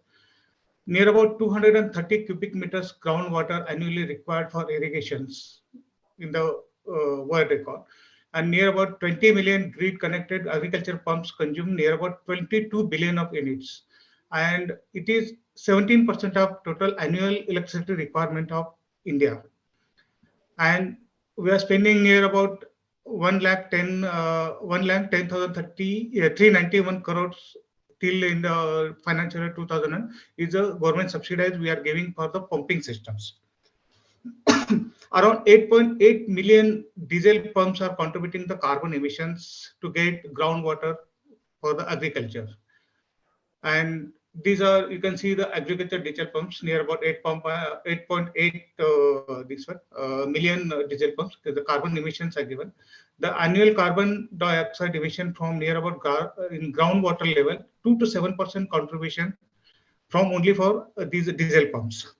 Near about 230 cubic meters groundwater annually required for irrigations in the world record. And near about 20 million grid connected agriculture pumps consume near about 22 billion of units. And it is 17% of total annual electricity requirement of India. And we are spending near about 391 crores till in the financial year 2000 is a government subsidized we are giving for the pumping systems. Around 8.8 million diesel pumps are contributing the carbon emissions to get groundwater for the agriculture. And these are, you can see the agriculture diesel pumps near about 8.8 million diesel pumps. The carbon emissions are given. The annual carbon dioxide emission from near about in groundwater level, 2 to 7% contribution from only for these diesel pumps.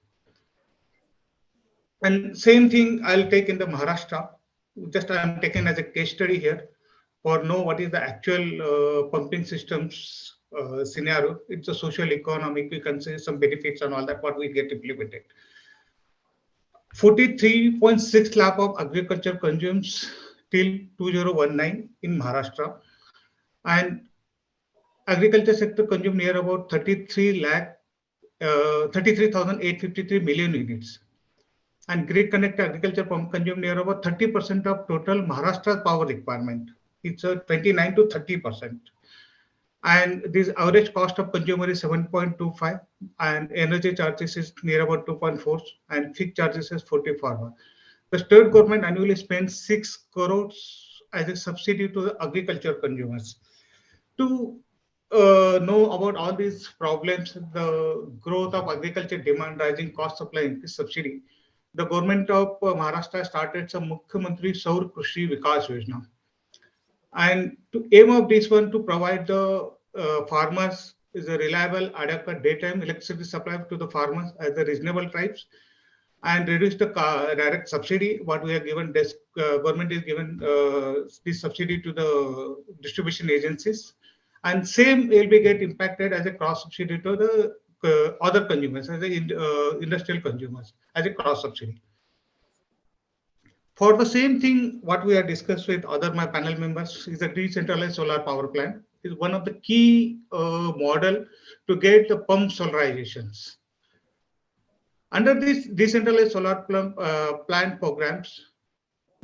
And same thing I'll take in the Maharashtra. Just I'm taking as a case study here for know what is the actual pumping systems scenario. It's a social economic, we can say some benefits and all that what we get implemented. 43.6 lakh of agriculture consumes till 2019 in Maharashtra, and agriculture sector consume near about 33,853 million units, and grid connected agriculture pump consume near about 30% of total Maharashtra power requirement. It's a 29 to 30%. And this average cost of consumer is 7.25, and energy charges is near about 2.4, and fixed charges is 44. The state government annually spends 6 crores as a subsidy to the agriculture consumers. To know about all these problems, the growth of agriculture demand, rising cost supply, increased subsidy, the government of Maharashtra started some Mukhyamantri Saur Krishi Vikas Yojana. And to aim of this one to provide the farmers is a reliable, adequate daytime electricity supply to the farmers at the reasonable price, and reduce the direct subsidy. What we have given, government is given this subsidy to the distribution agencies, and same will be get impacted as a cross subsidy to the other consumers, as the industrial consumers, as a cross subsidy. For the same thing, what we have discussed with other my panel members is a decentralized solar power plant is one of the key model to get the pump solarizations. Under this decentralized solar plant programs,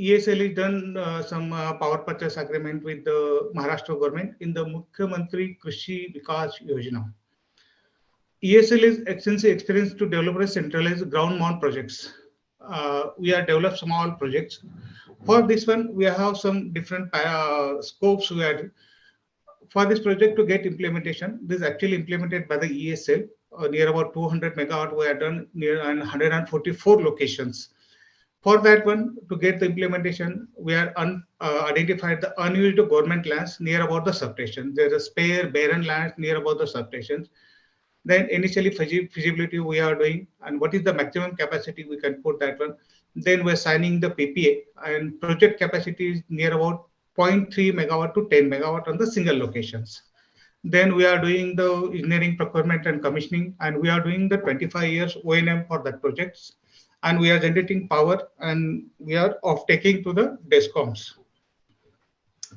ESL has done some power purchase agreement with the Maharashtra government in the Mukhyamantri Krishi Vikas Yojana. ESL is extensive experience to develop centralized ground mount projects. We have developed small projects. For this one, we have some different scopes. For this project to get implementation, this is actually implemented by the ESL. Near about 200 megawatt, we have done near 144 locations. For that one, to get the implementation, we are identified the unused government lands near about the substation. There's a spare barren lands near about the substations. Then initially feasibility we are doing, and what is the maximum capacity we can put that one. Then we're signing the PPA, and project capacity is near about 0.3 megawatt to 10 megawatt on the single locations. Then we are doing the engineering, procurement and commissioning, and we are doing the 25 years O&M for that projects. And we are generating power, and we are off-taking to the DESCOMs.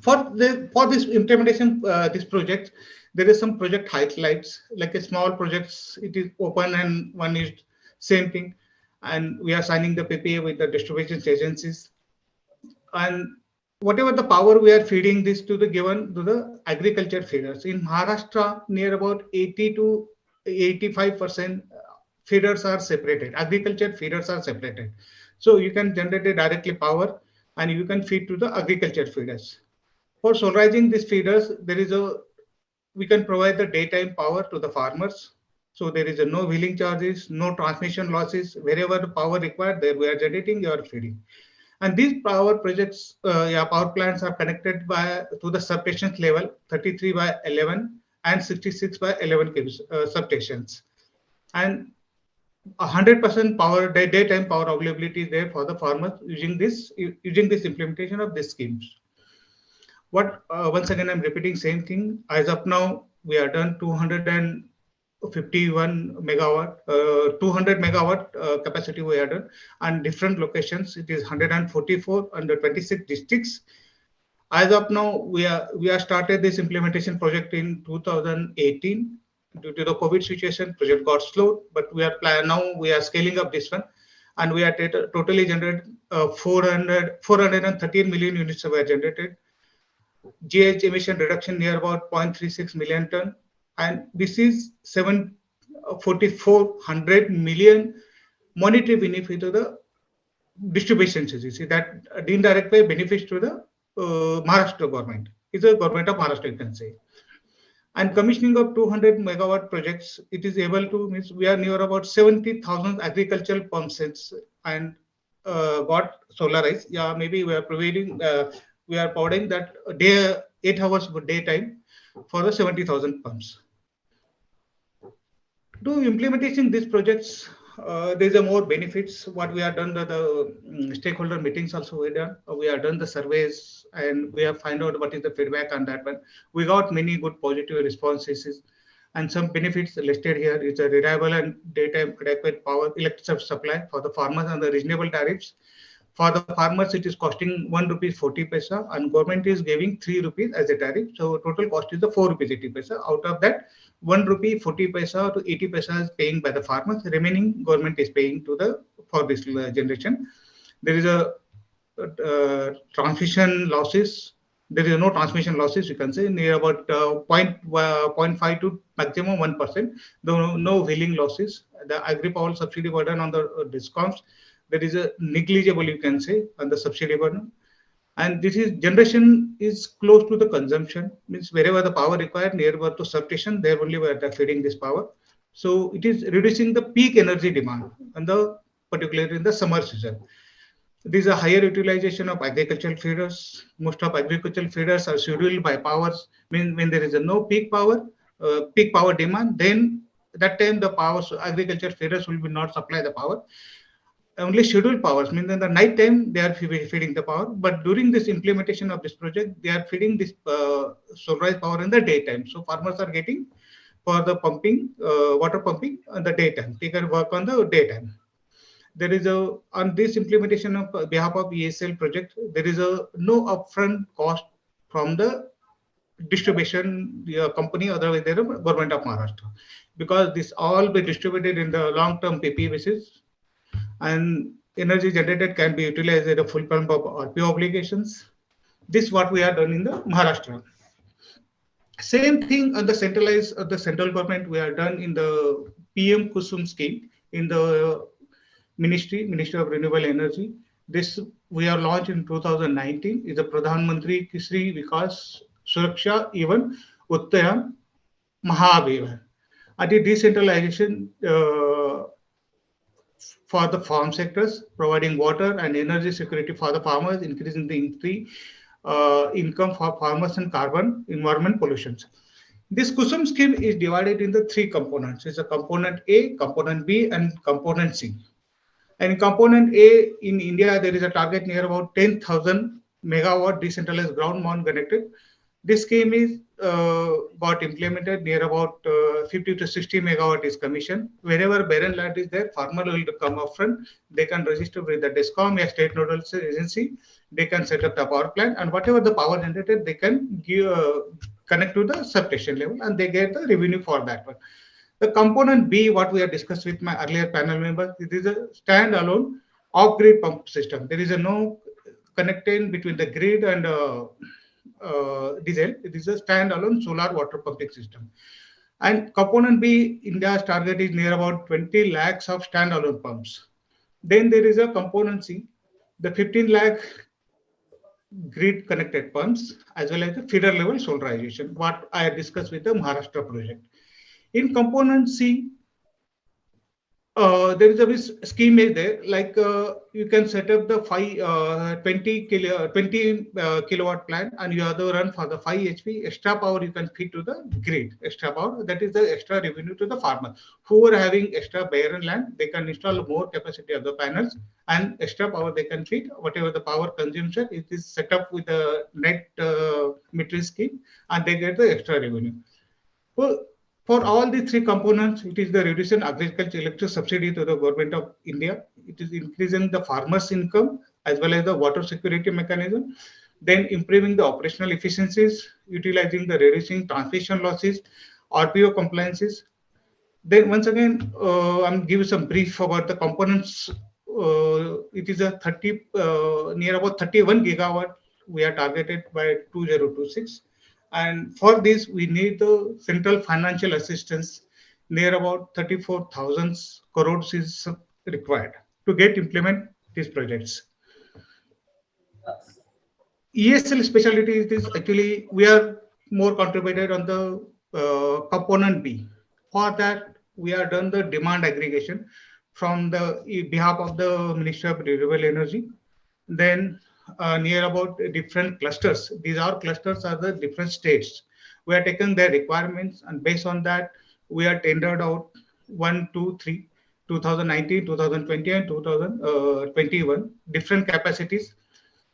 For this implementation, this project, there is some project highlights, like a small projects, it is open, and one is same thing. And we are signing the PPA with the distribution agencies. And whatever the power we are feeding this to the given to the agriculture feeders. In Maharashtra, near about 80 to 85% feeders are separated. Agriculture feeders are separated. So you can generate a directly power and you can feed to the agriculture feeders. For solarizing these feeders, we can provide the daytime power to the farmers. So there is no wheeling charges, no transmission losses. Wherever the power required, there we are generating, you are feeding. And these power projects, power plants are connected to the substations level 33 by 11 and 66 by 11 kV substations. And 100% power, daytime power availability is there for the farmers using this implementation of these schemes. Once again, I'm repeating same thing. As of now, we are done 251 megawatt, 200 megawatt capacity we are done, and different locations. It is 144 under 26 districts. As of now, we are started this implementation project in 2018. Due to the COVID situation, project got slow, but we are scaling up this one, and we are totally generated 413 million units were generated. GH emission reduction near about 0.36 million ton, and this is 4,400 million monetary benefit to the distribution. You see that the indirect way benefits to the Maharashtra government. It's a government of Maharashtra, you can say. And commissioning of 200 megawatt projects, it is able to means we are near about 70,000 agricultural pump sets and got solarized. Yeah, maybe we are providing. We are powering that 8 hours of daytime for the 70,000 pumps. To implementation these projects, there's a more benefits. What we have done, the stakeholder meetings also we done. We have done the surveys and we have find out what is the feedback on that one. We got many good positive responses, and some benefits listed here is a reliable and daytime adequate power electricity supply for the farmers and the reasonable tariffs. For the farmers, it is costing 1 rupee 40 paisa, and government is giving 3 rupees as a tariff. So total cost is the 4 rupees 80 paisa. Out of that, 1 rupee 40 paisa to 80 paisa is paying by the farmers. Remaining government is paying for this generation. There is a transmission losses. There is no transmission losses. You can say near about 0.5 to maximum 1%. No wheeling losses. The agri power subsidy burden on the DISCOMs. There is a negligible, you can say, on the subsidy burden. And this is generation is close to the consumption, means wherever the power required nearby to substation, there only we are feeding this power. So it is reducing the peak energy demand, and particularly in the summer season. There is a higher utilization of agricultural feeders. Most of agricultural feeders are scheduled by powers. When there is no peak power demand, then that time the agriculture feeders will not supply the power. Only scheduled powers, means in the night time they are feeding the power, but during this implementation of this project, they are feeding this solarized power in the daytime. So farmers are getting for the pumping, water pumping in the daytime. They can work on the daytime. There is on this implementation of behalf of ESL project, there is no upfront cost from the distribution company, otherwise the government of Maharashtra, because this all be distributed in the long-term PPA basis. And energy generated can be utilized at a full pump of RPO obligations. This is what we have done in the Maharashtra. Same thing on the central government we have done in the PM Kusum scheme in the Ministry of Renewable Energy. This we have launched in 2019 is the Pradhan Mantri Kisri Vikas Suraksha Evan Uttayam Mahabhivan. At the decentralization for the farm sectors, providing water and energy security for the farmers, increasing the income for farmers and carbon environment pollutions. This Kusum scheme is divided into 3 components. It's a component A, component B, and component C. And component A in India, there is a target near about 10,000 megawatt decentralized ground mount connected. This scheme is got implemented near about 50 to 60 megawatt is commissioned. Wherever barren land is there, farmer will come up front. They can register with the DESCOM, a state nodal agency. They can set up the power plant, and whatever the power generated, they can give, connect to the substation level, and they get the revenue for that one. The component B, what we have discussed with my earlier panel members, it is a standalone off-grid pump system. There is a no connecting between the grid and diesel. It is a standalone solar water pumping system. And component B, India's target is near about 20 lakhs of standalone pumps. Then there is a component C, the 15 lakh grid connected pumps, as well as the feeder level solarization, what I discussed with the Maharashtra project. In component C, there is a scheme is there, like you can set up the 20 kilowatt plant, and you have to run for the 5 HP extra power you can feed to the grid. Extra power, that is the extra revenue to the farmer. Who are having extra barren land, they can install more capacity of the panels, and extra power they can feed whatever the power consumption. It is set up with a net metering scheme, and they get the extra revenue. Well, for all the three components, it is the reducing agriculture electric subsidy to the government of India. It is increasing the farmers' income as well as the water security mechanism. Then improving the operational efficiencies, utilizing the reducing transmission losses, RPO compliances. Then once again, I'm giving some brief about the components. It is a near about 31 gigawatt we are targeted by 2026. And for this, we need the central financial assistance near about 34,000 crores is required to get implement these projects. ESL specialty is this, actually we are more contributed on the component B. For that, we have done the demand aggregation from the behalf of the Ministry of Renewable Energy. Then near about different clusters. These are clusters are the different states. We are taken their requirements, and based on that, we are tendered out 1, 2, 3, 2019, 2020, and 2021 different capacities.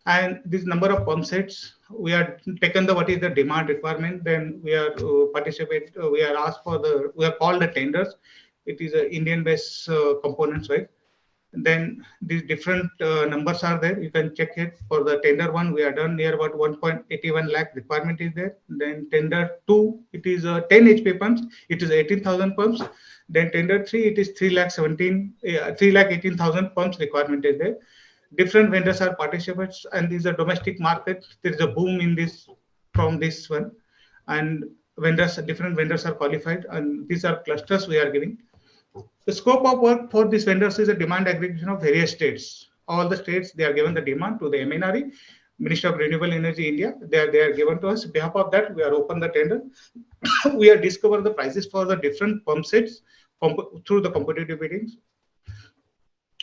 And this number of pump sets, we are taken the what is the demand requirement. Then we are participate. We are asked for the. We are called the tenders. It is a Indian-based components, right? Then these different numbers are there. You can check it. For the tender one, we are done near about 1.81 lakh requirement is there. Then tender 2, it is 10 HP pumps. It is 18,000 pumps. Then tender 3, it is 3 lakh 18,000 pumps requirement is there. Different vendors are participants, and these are domestic market. There is a boom in this from this one, and different vendors are qualified, and these are clusters we are giving. The scope of work for these vendors is a demand aggregation of various states. All the states, they are given the demand to the MNRE, Ministry of Renewable Energy India. They are given to us. On behalf of that, we are open the tender. We are discover the prices for the different pump sets through the competitive biddings.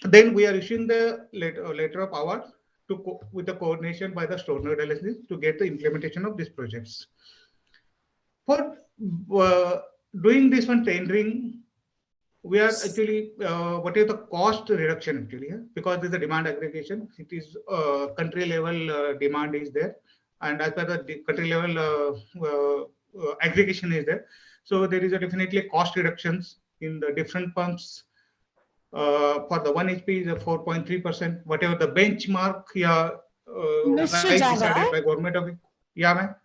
Then we are issuing the letter of award with the coordination by the state nodal agency to get the implementation of these projects. For doing this one tendering, we are actually what is the cost reduction actually, because there's a demand aggregation. It is country level demand is there, and as per the country level aggregation is there. So there is a definitely cost reductions in the different pumps. For the 1 HP is a 4.3%. Whatever the benchmark, Mr. decided Dava? by government of ma'am.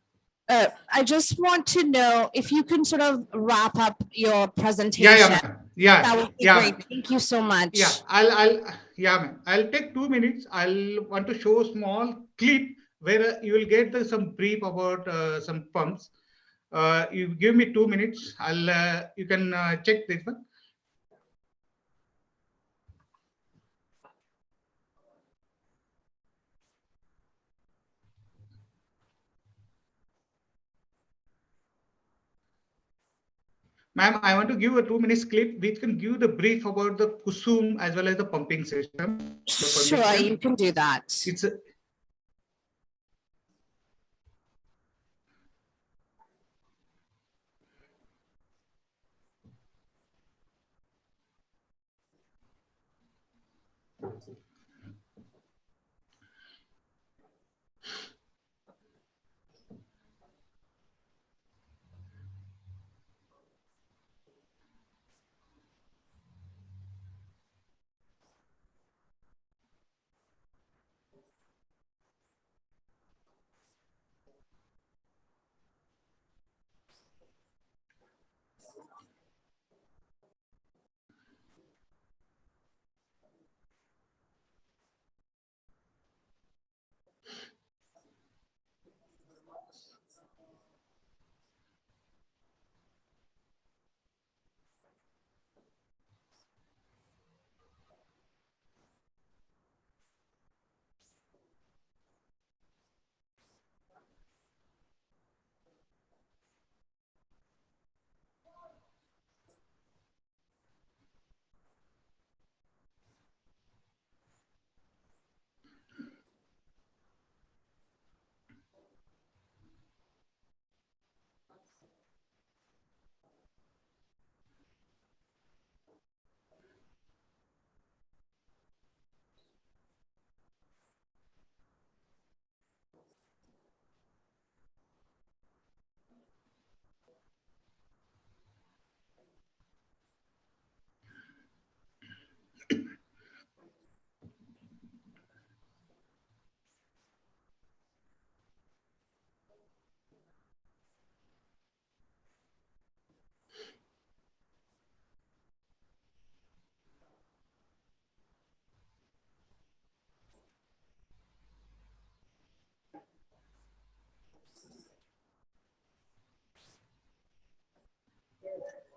I just want to know if you can sort of wrap up your presentation. That would be great. Ma'am. Thank you so much. Ma'am. I'll take 2 minutes. I'll want to show a small clip where you will get some brief about some pumps. You give me 2 minutes. You can check this one. Ma'am, I want to give a 2 minutes clip which can give the brief about the KUSUM as well as the pumping system. Sure, you can do that. It's a,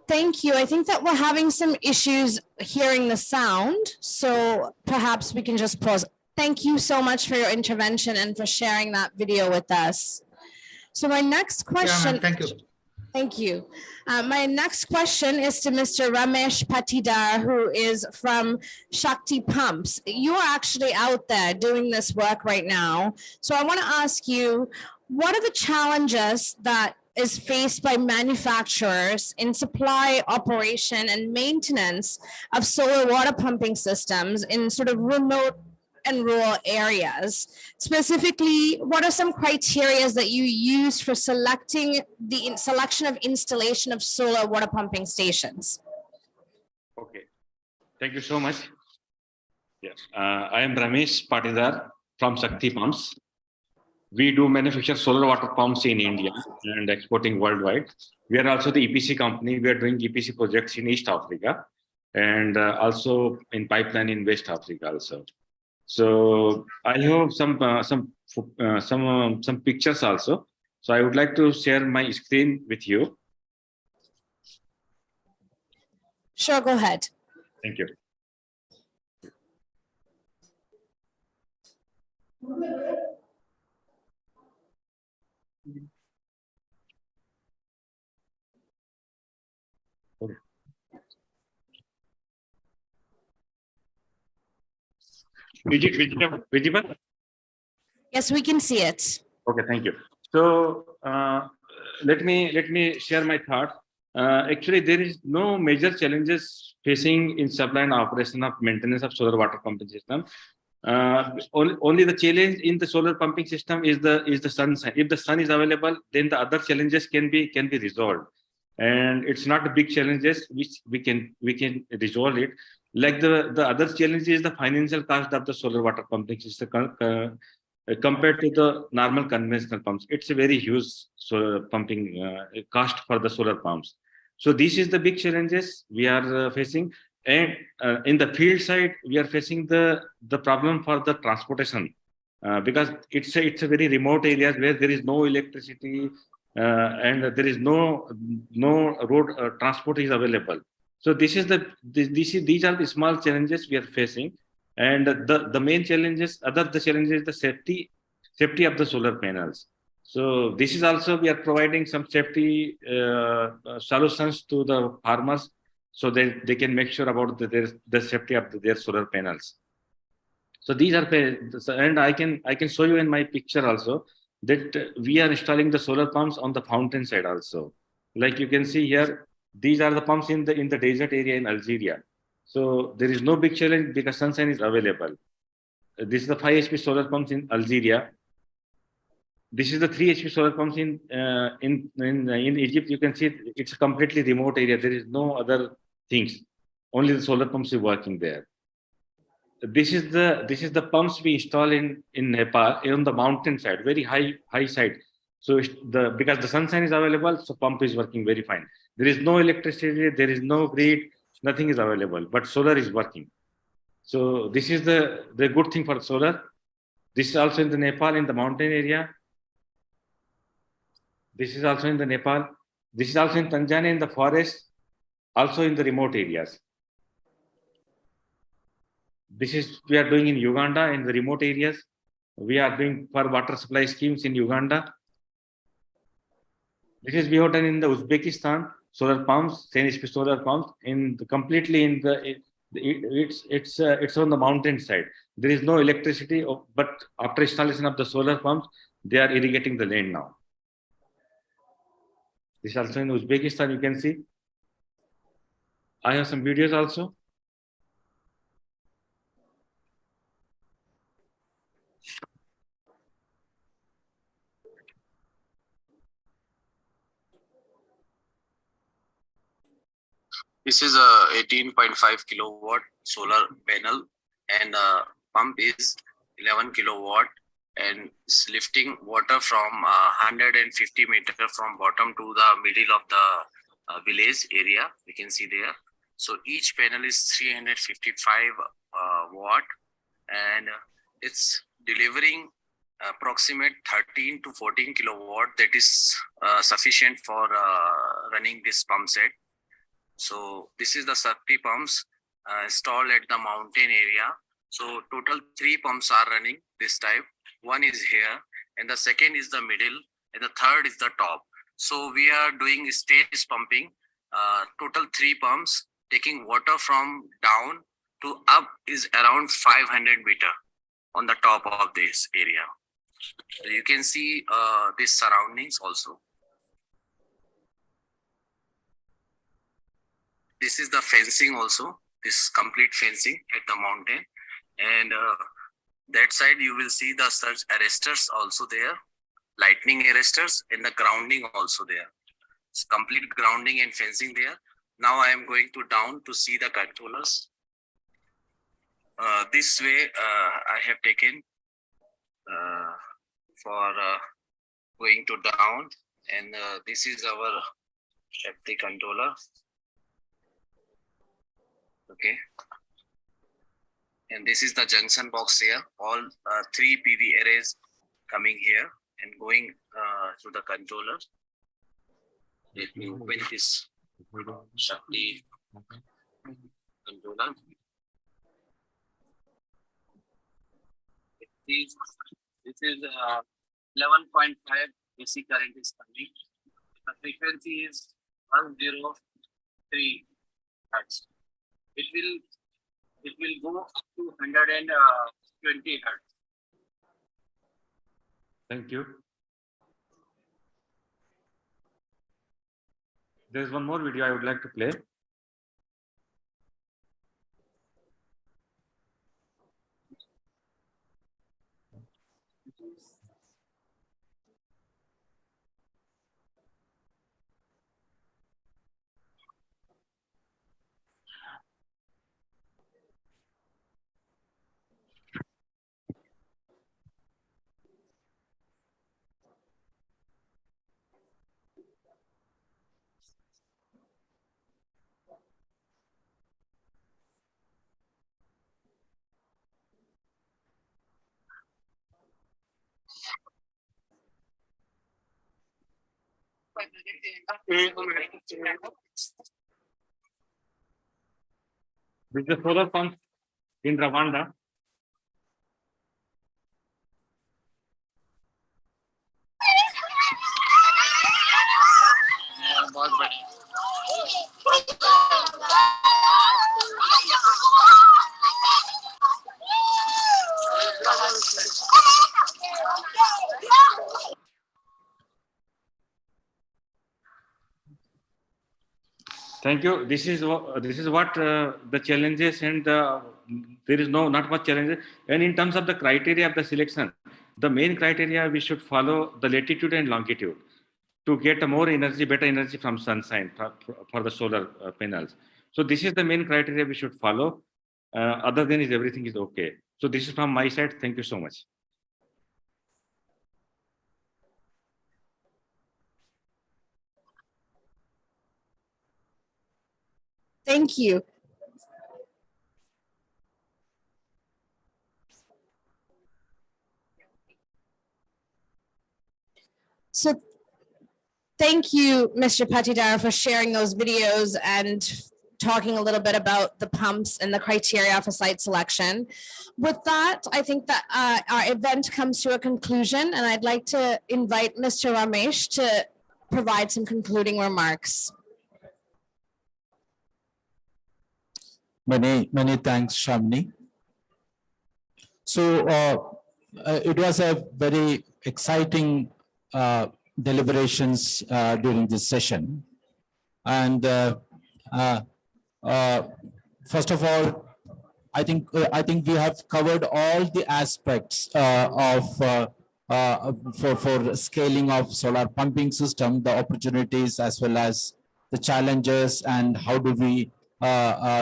Thank you. I think that we're having some issues hearing the sound, so perhaps we can just pause. Thank you so much for your intervention and for sharing that video with us. So my next question. Thank you. Thank you. My next question is to Mr. Ramesh Patidar, who is from Shakti Pumps. You are actually out there doing this work right now. So I want to ask you, what are the challenges that is faced by manufacturers in supply, operation, and maintenance of solar water pumping systems in sort of remote and rural areas? Specifically, what are some criteria that you use for selecting the selection of installation of solar water pumping stations? Okay, thank you so much. Yes, I am Ramesh Patidar from Shakti Pumps. We do manufacture solar water pumps in India and exporting worldwide. We are also the EPC company. We are doing EPC projects in East Africa and also in pipeline in West Africa also. So I have some pictures also. So I would like to share my screen with you. Sure, go ahead. Thank you. Is it visible? Yes, we can see it. Okay, thank you. So let me share my thought. Actually, there is no major challenges facing in supply and operation of maintenance of solar water pumping system. Only the challenge in the solar pumping system is the sunshine. If the sun is available, then the other challenges can be resolved. And it's not a big challenges which we can resolve it. Like the other challenge is the financial cost of the solar water pumping system compared to the normal conventional pumps. It's a very huge solar pumping cost for the solar pumps. So this is the big challenges we are facing. And in the field side, we are facing the problem for the transportation because it's a very remote areas where there is no electricity and there is no road transport is available. So these are the small challenges we are facing, and the main challenges, the challenges, the safety of the solar panels. So this is also we are providing some safety solutions to the farmers, so that they can make sure about the safety of their solar panels. So these are, and I can show you in my picture also that we are installing the solar pumps on the fountain side also. Like you can see here, these are the pumps in the desert area in Algeria. So there is no big challenge because sunshine is available. This is the 5 HP solar pumps in Algeria. This is the 3 HP solar pumps in Egypt. You can see it's a completely remote area. There is no other things. Only the solar pumps is working there. This is the pumps we install in Nepal on the mountain side, very high side. So because the sunshine is available, so pump is working very fine. There is no electricity, there is no grid, nothing is available, but solar is working. So this is the good thing for solar. This is also in the Nepal in the mountain area. This is also in the Nepal. This is also in Tanzania in the forest, also in the remote areas. This is we are doing in Uganda in the remote areas. We are doing for water supply schemes in Uganda. This is we have done in the Uzbekistan solar pumps, 10 HP solar pumps completely in the it's on the mountain side. There is no electricity, but after installation of the solar pumps, they are irrigating the land now. This is also in Uzbekistan. You can see. I have some videos also. This is a 18.5 kilowatt solar panel, and pump is 11 kilowatt, and it's lifting water from 150 meter from bottom to the middle of the village area. We can see there. So each panel is 355 watt, and it's delivering approximate 13 to 14 kilowatt. That is sufficient for running this pump set. So this is the Shakti pumps installed at the mountain area. So total 3 pumps are running this type. One is here, and the second is the middle, and the third is the top. So we are doing stage pumping. Total 3 pumps taking water from down to up is around 500 meter on the top of this area. So you can see these surroundings also. This is the fencing also, this complete fencing at the mountain. And that side you will see the surge arresters also there, lightning arresters, and the grounding also there. It's complete grounding and fencing there. Now I am going to down to see the controllers. This way I have taken for going to down, and this is our Shakti controller. Okay, and this is the junction box here. All 3 PV arrays coming here and going to the controller. Let me open this Shakti controller. This is 11.5 AC current is coming. The frequency is 103 hertz. It will go up to 120 hertz. Thank you. There's one more video I would like to play. This is the solar pump in Rwanda. Thank you. This is what the challenges, and there is not much challenges. And in terms of the criteria of the selection, the main criteria we should follow the latitude and longitude to get a more energy, better energy from sunshine for the solar panels. So this is the main criteria we should follow. Other than it, everything is okay. So this is from my side. Thank you so much. Thank you. So thank you, Mr. Patidar, for sharing those videos and talking a little bit about the pumps and the criteria for site selection. With that, I think that our event comes to a conclusion, and I'd like to invite Mr. Ramesh to provide some concluding remarks. Many thanks, Shamini. So it was a very exciting deliberations during this session. And first of all, I think we have covered all the aspects for scaling of solar pumping system, the opportunities as well as the challenges, and how do we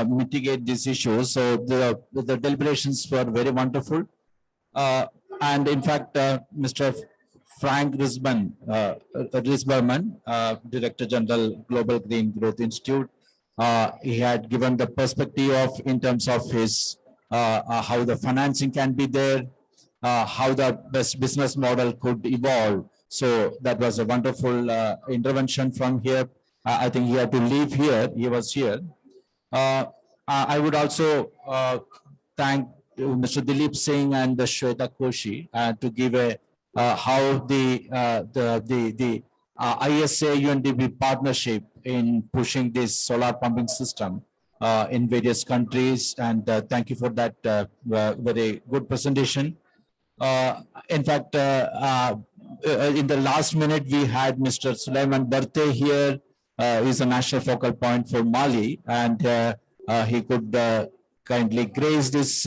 mitigate these issues. So the deliberations were very wonderful. And in fact, Mr. Frank Risberman, Director General, Global Green Growth Institute, he had given the perspective of in terms of his how the financing can be there, how the best business model could evolve. So that was a wonderful intervention from here. I think he had to leave here. He was here. I would also thank Mr. Dilip Singh and Shweta Koshi to give a how the ISA UNDP partnership in pushing this solar pumping system in various countries, and thank you for that very good presentation. In fact, in the last minute we had Mr. Sulaiman Barte here. He's a national focal point for Mali, and he could kindly grace this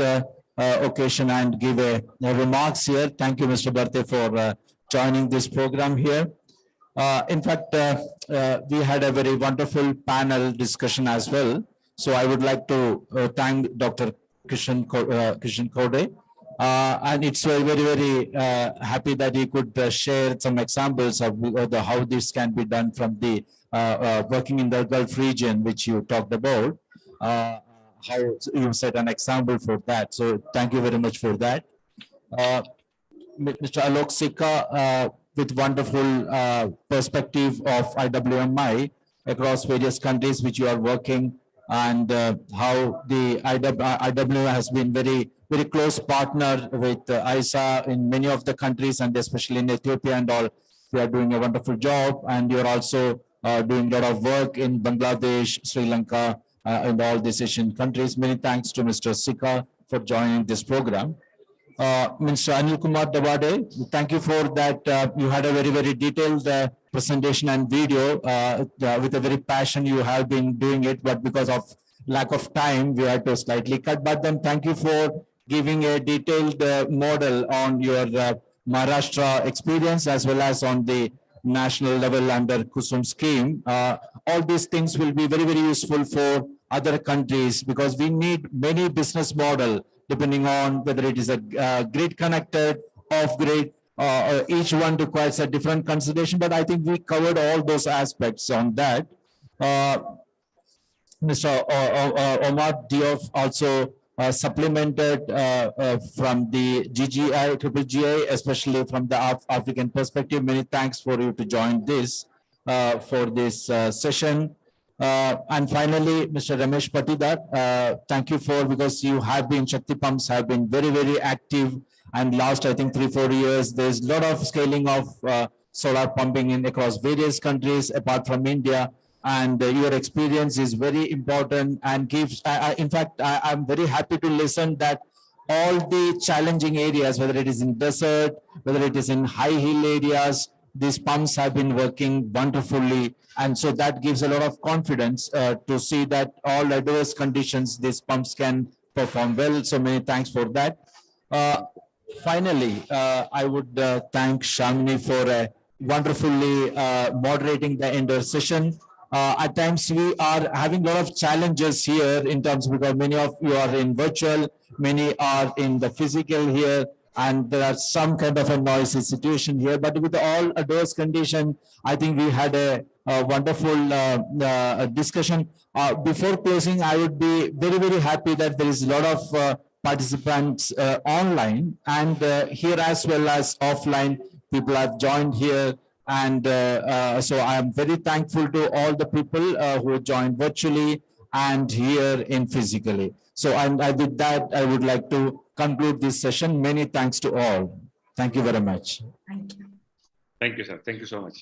occasion and give a remarks here. Thank you, Mr. Barte, for joining this program here. In fact, we had a very wonderful panel discussion as well. So I would like to thank Dr. Kishan Kode. And it's very happy that he could share some examples of how this can be done from the working in the Gulf region, which you talked about. How you set an example for that. So thank you very much for that. Mr. Alok Sikka, with wonderful perspective of IWMI across various countries which you are working, and how the IWMI has been very close partner with ISA in many of the countries, and especially in Ethiopia and all. You are doing a wonderful job, and you're also doing a lot of work in Bangladesh, Sri Lanka, and all these Asian countries. Many thanks to Mr. Sikka for joining this program. Mr. Anil Kumar Davade, thank you for that. You had a very detailed presentation and video with a very passion. You have been doing it, but because of lack of time, we had to slightly cut. But then thank you for giving a detailed model on your Maharashtra experience, as well as on the national level under Kusum scheme. All these things will be very useful for other countries, because we need many business model depending on whether it is a grid connected, off grid, each one requires a different consideration, but I think we covered all those aspects on that. Mr. Omar Diop also supplemented from the GGI, especially from the African perspective. Many thanks for you to join this for this session. And finally, Mr. Ramesh Patidar, thank you because you have been, Shakti Pumps have been very active, and last I think 3-4 years, there's a lot of scaling of solar pumping in across various countries apart from India. And your experience is very important and gives, in fact, I'm very happy to listen that all the challenging areas, whether it is in desert, whether it is in high hill areas, these pumps have been working wonderfully. And so that gives a lot of confidence to see that all adverse conditions, these pumps can perform well. So many thanks for that. Finally, I would thank Shamini for wonderfully moderating the entire session. At times we are having a lot of challenges here in terms, because many of you are in virtual, many are in the physical here, and there are some kind of a noisy situation here. But with all adverse condition, I think we had a wonderful discussion. Before closing, I would be very, very happy that there is a lot of participants online, and here as well as offline. People have joined here, and so I am very thankful to all the people who joined virtually and here in physically. So and with that, I would like to conclude this session. Many thanks to all. Thank you very much. Thank you. Thank you, sir. Thank you so much.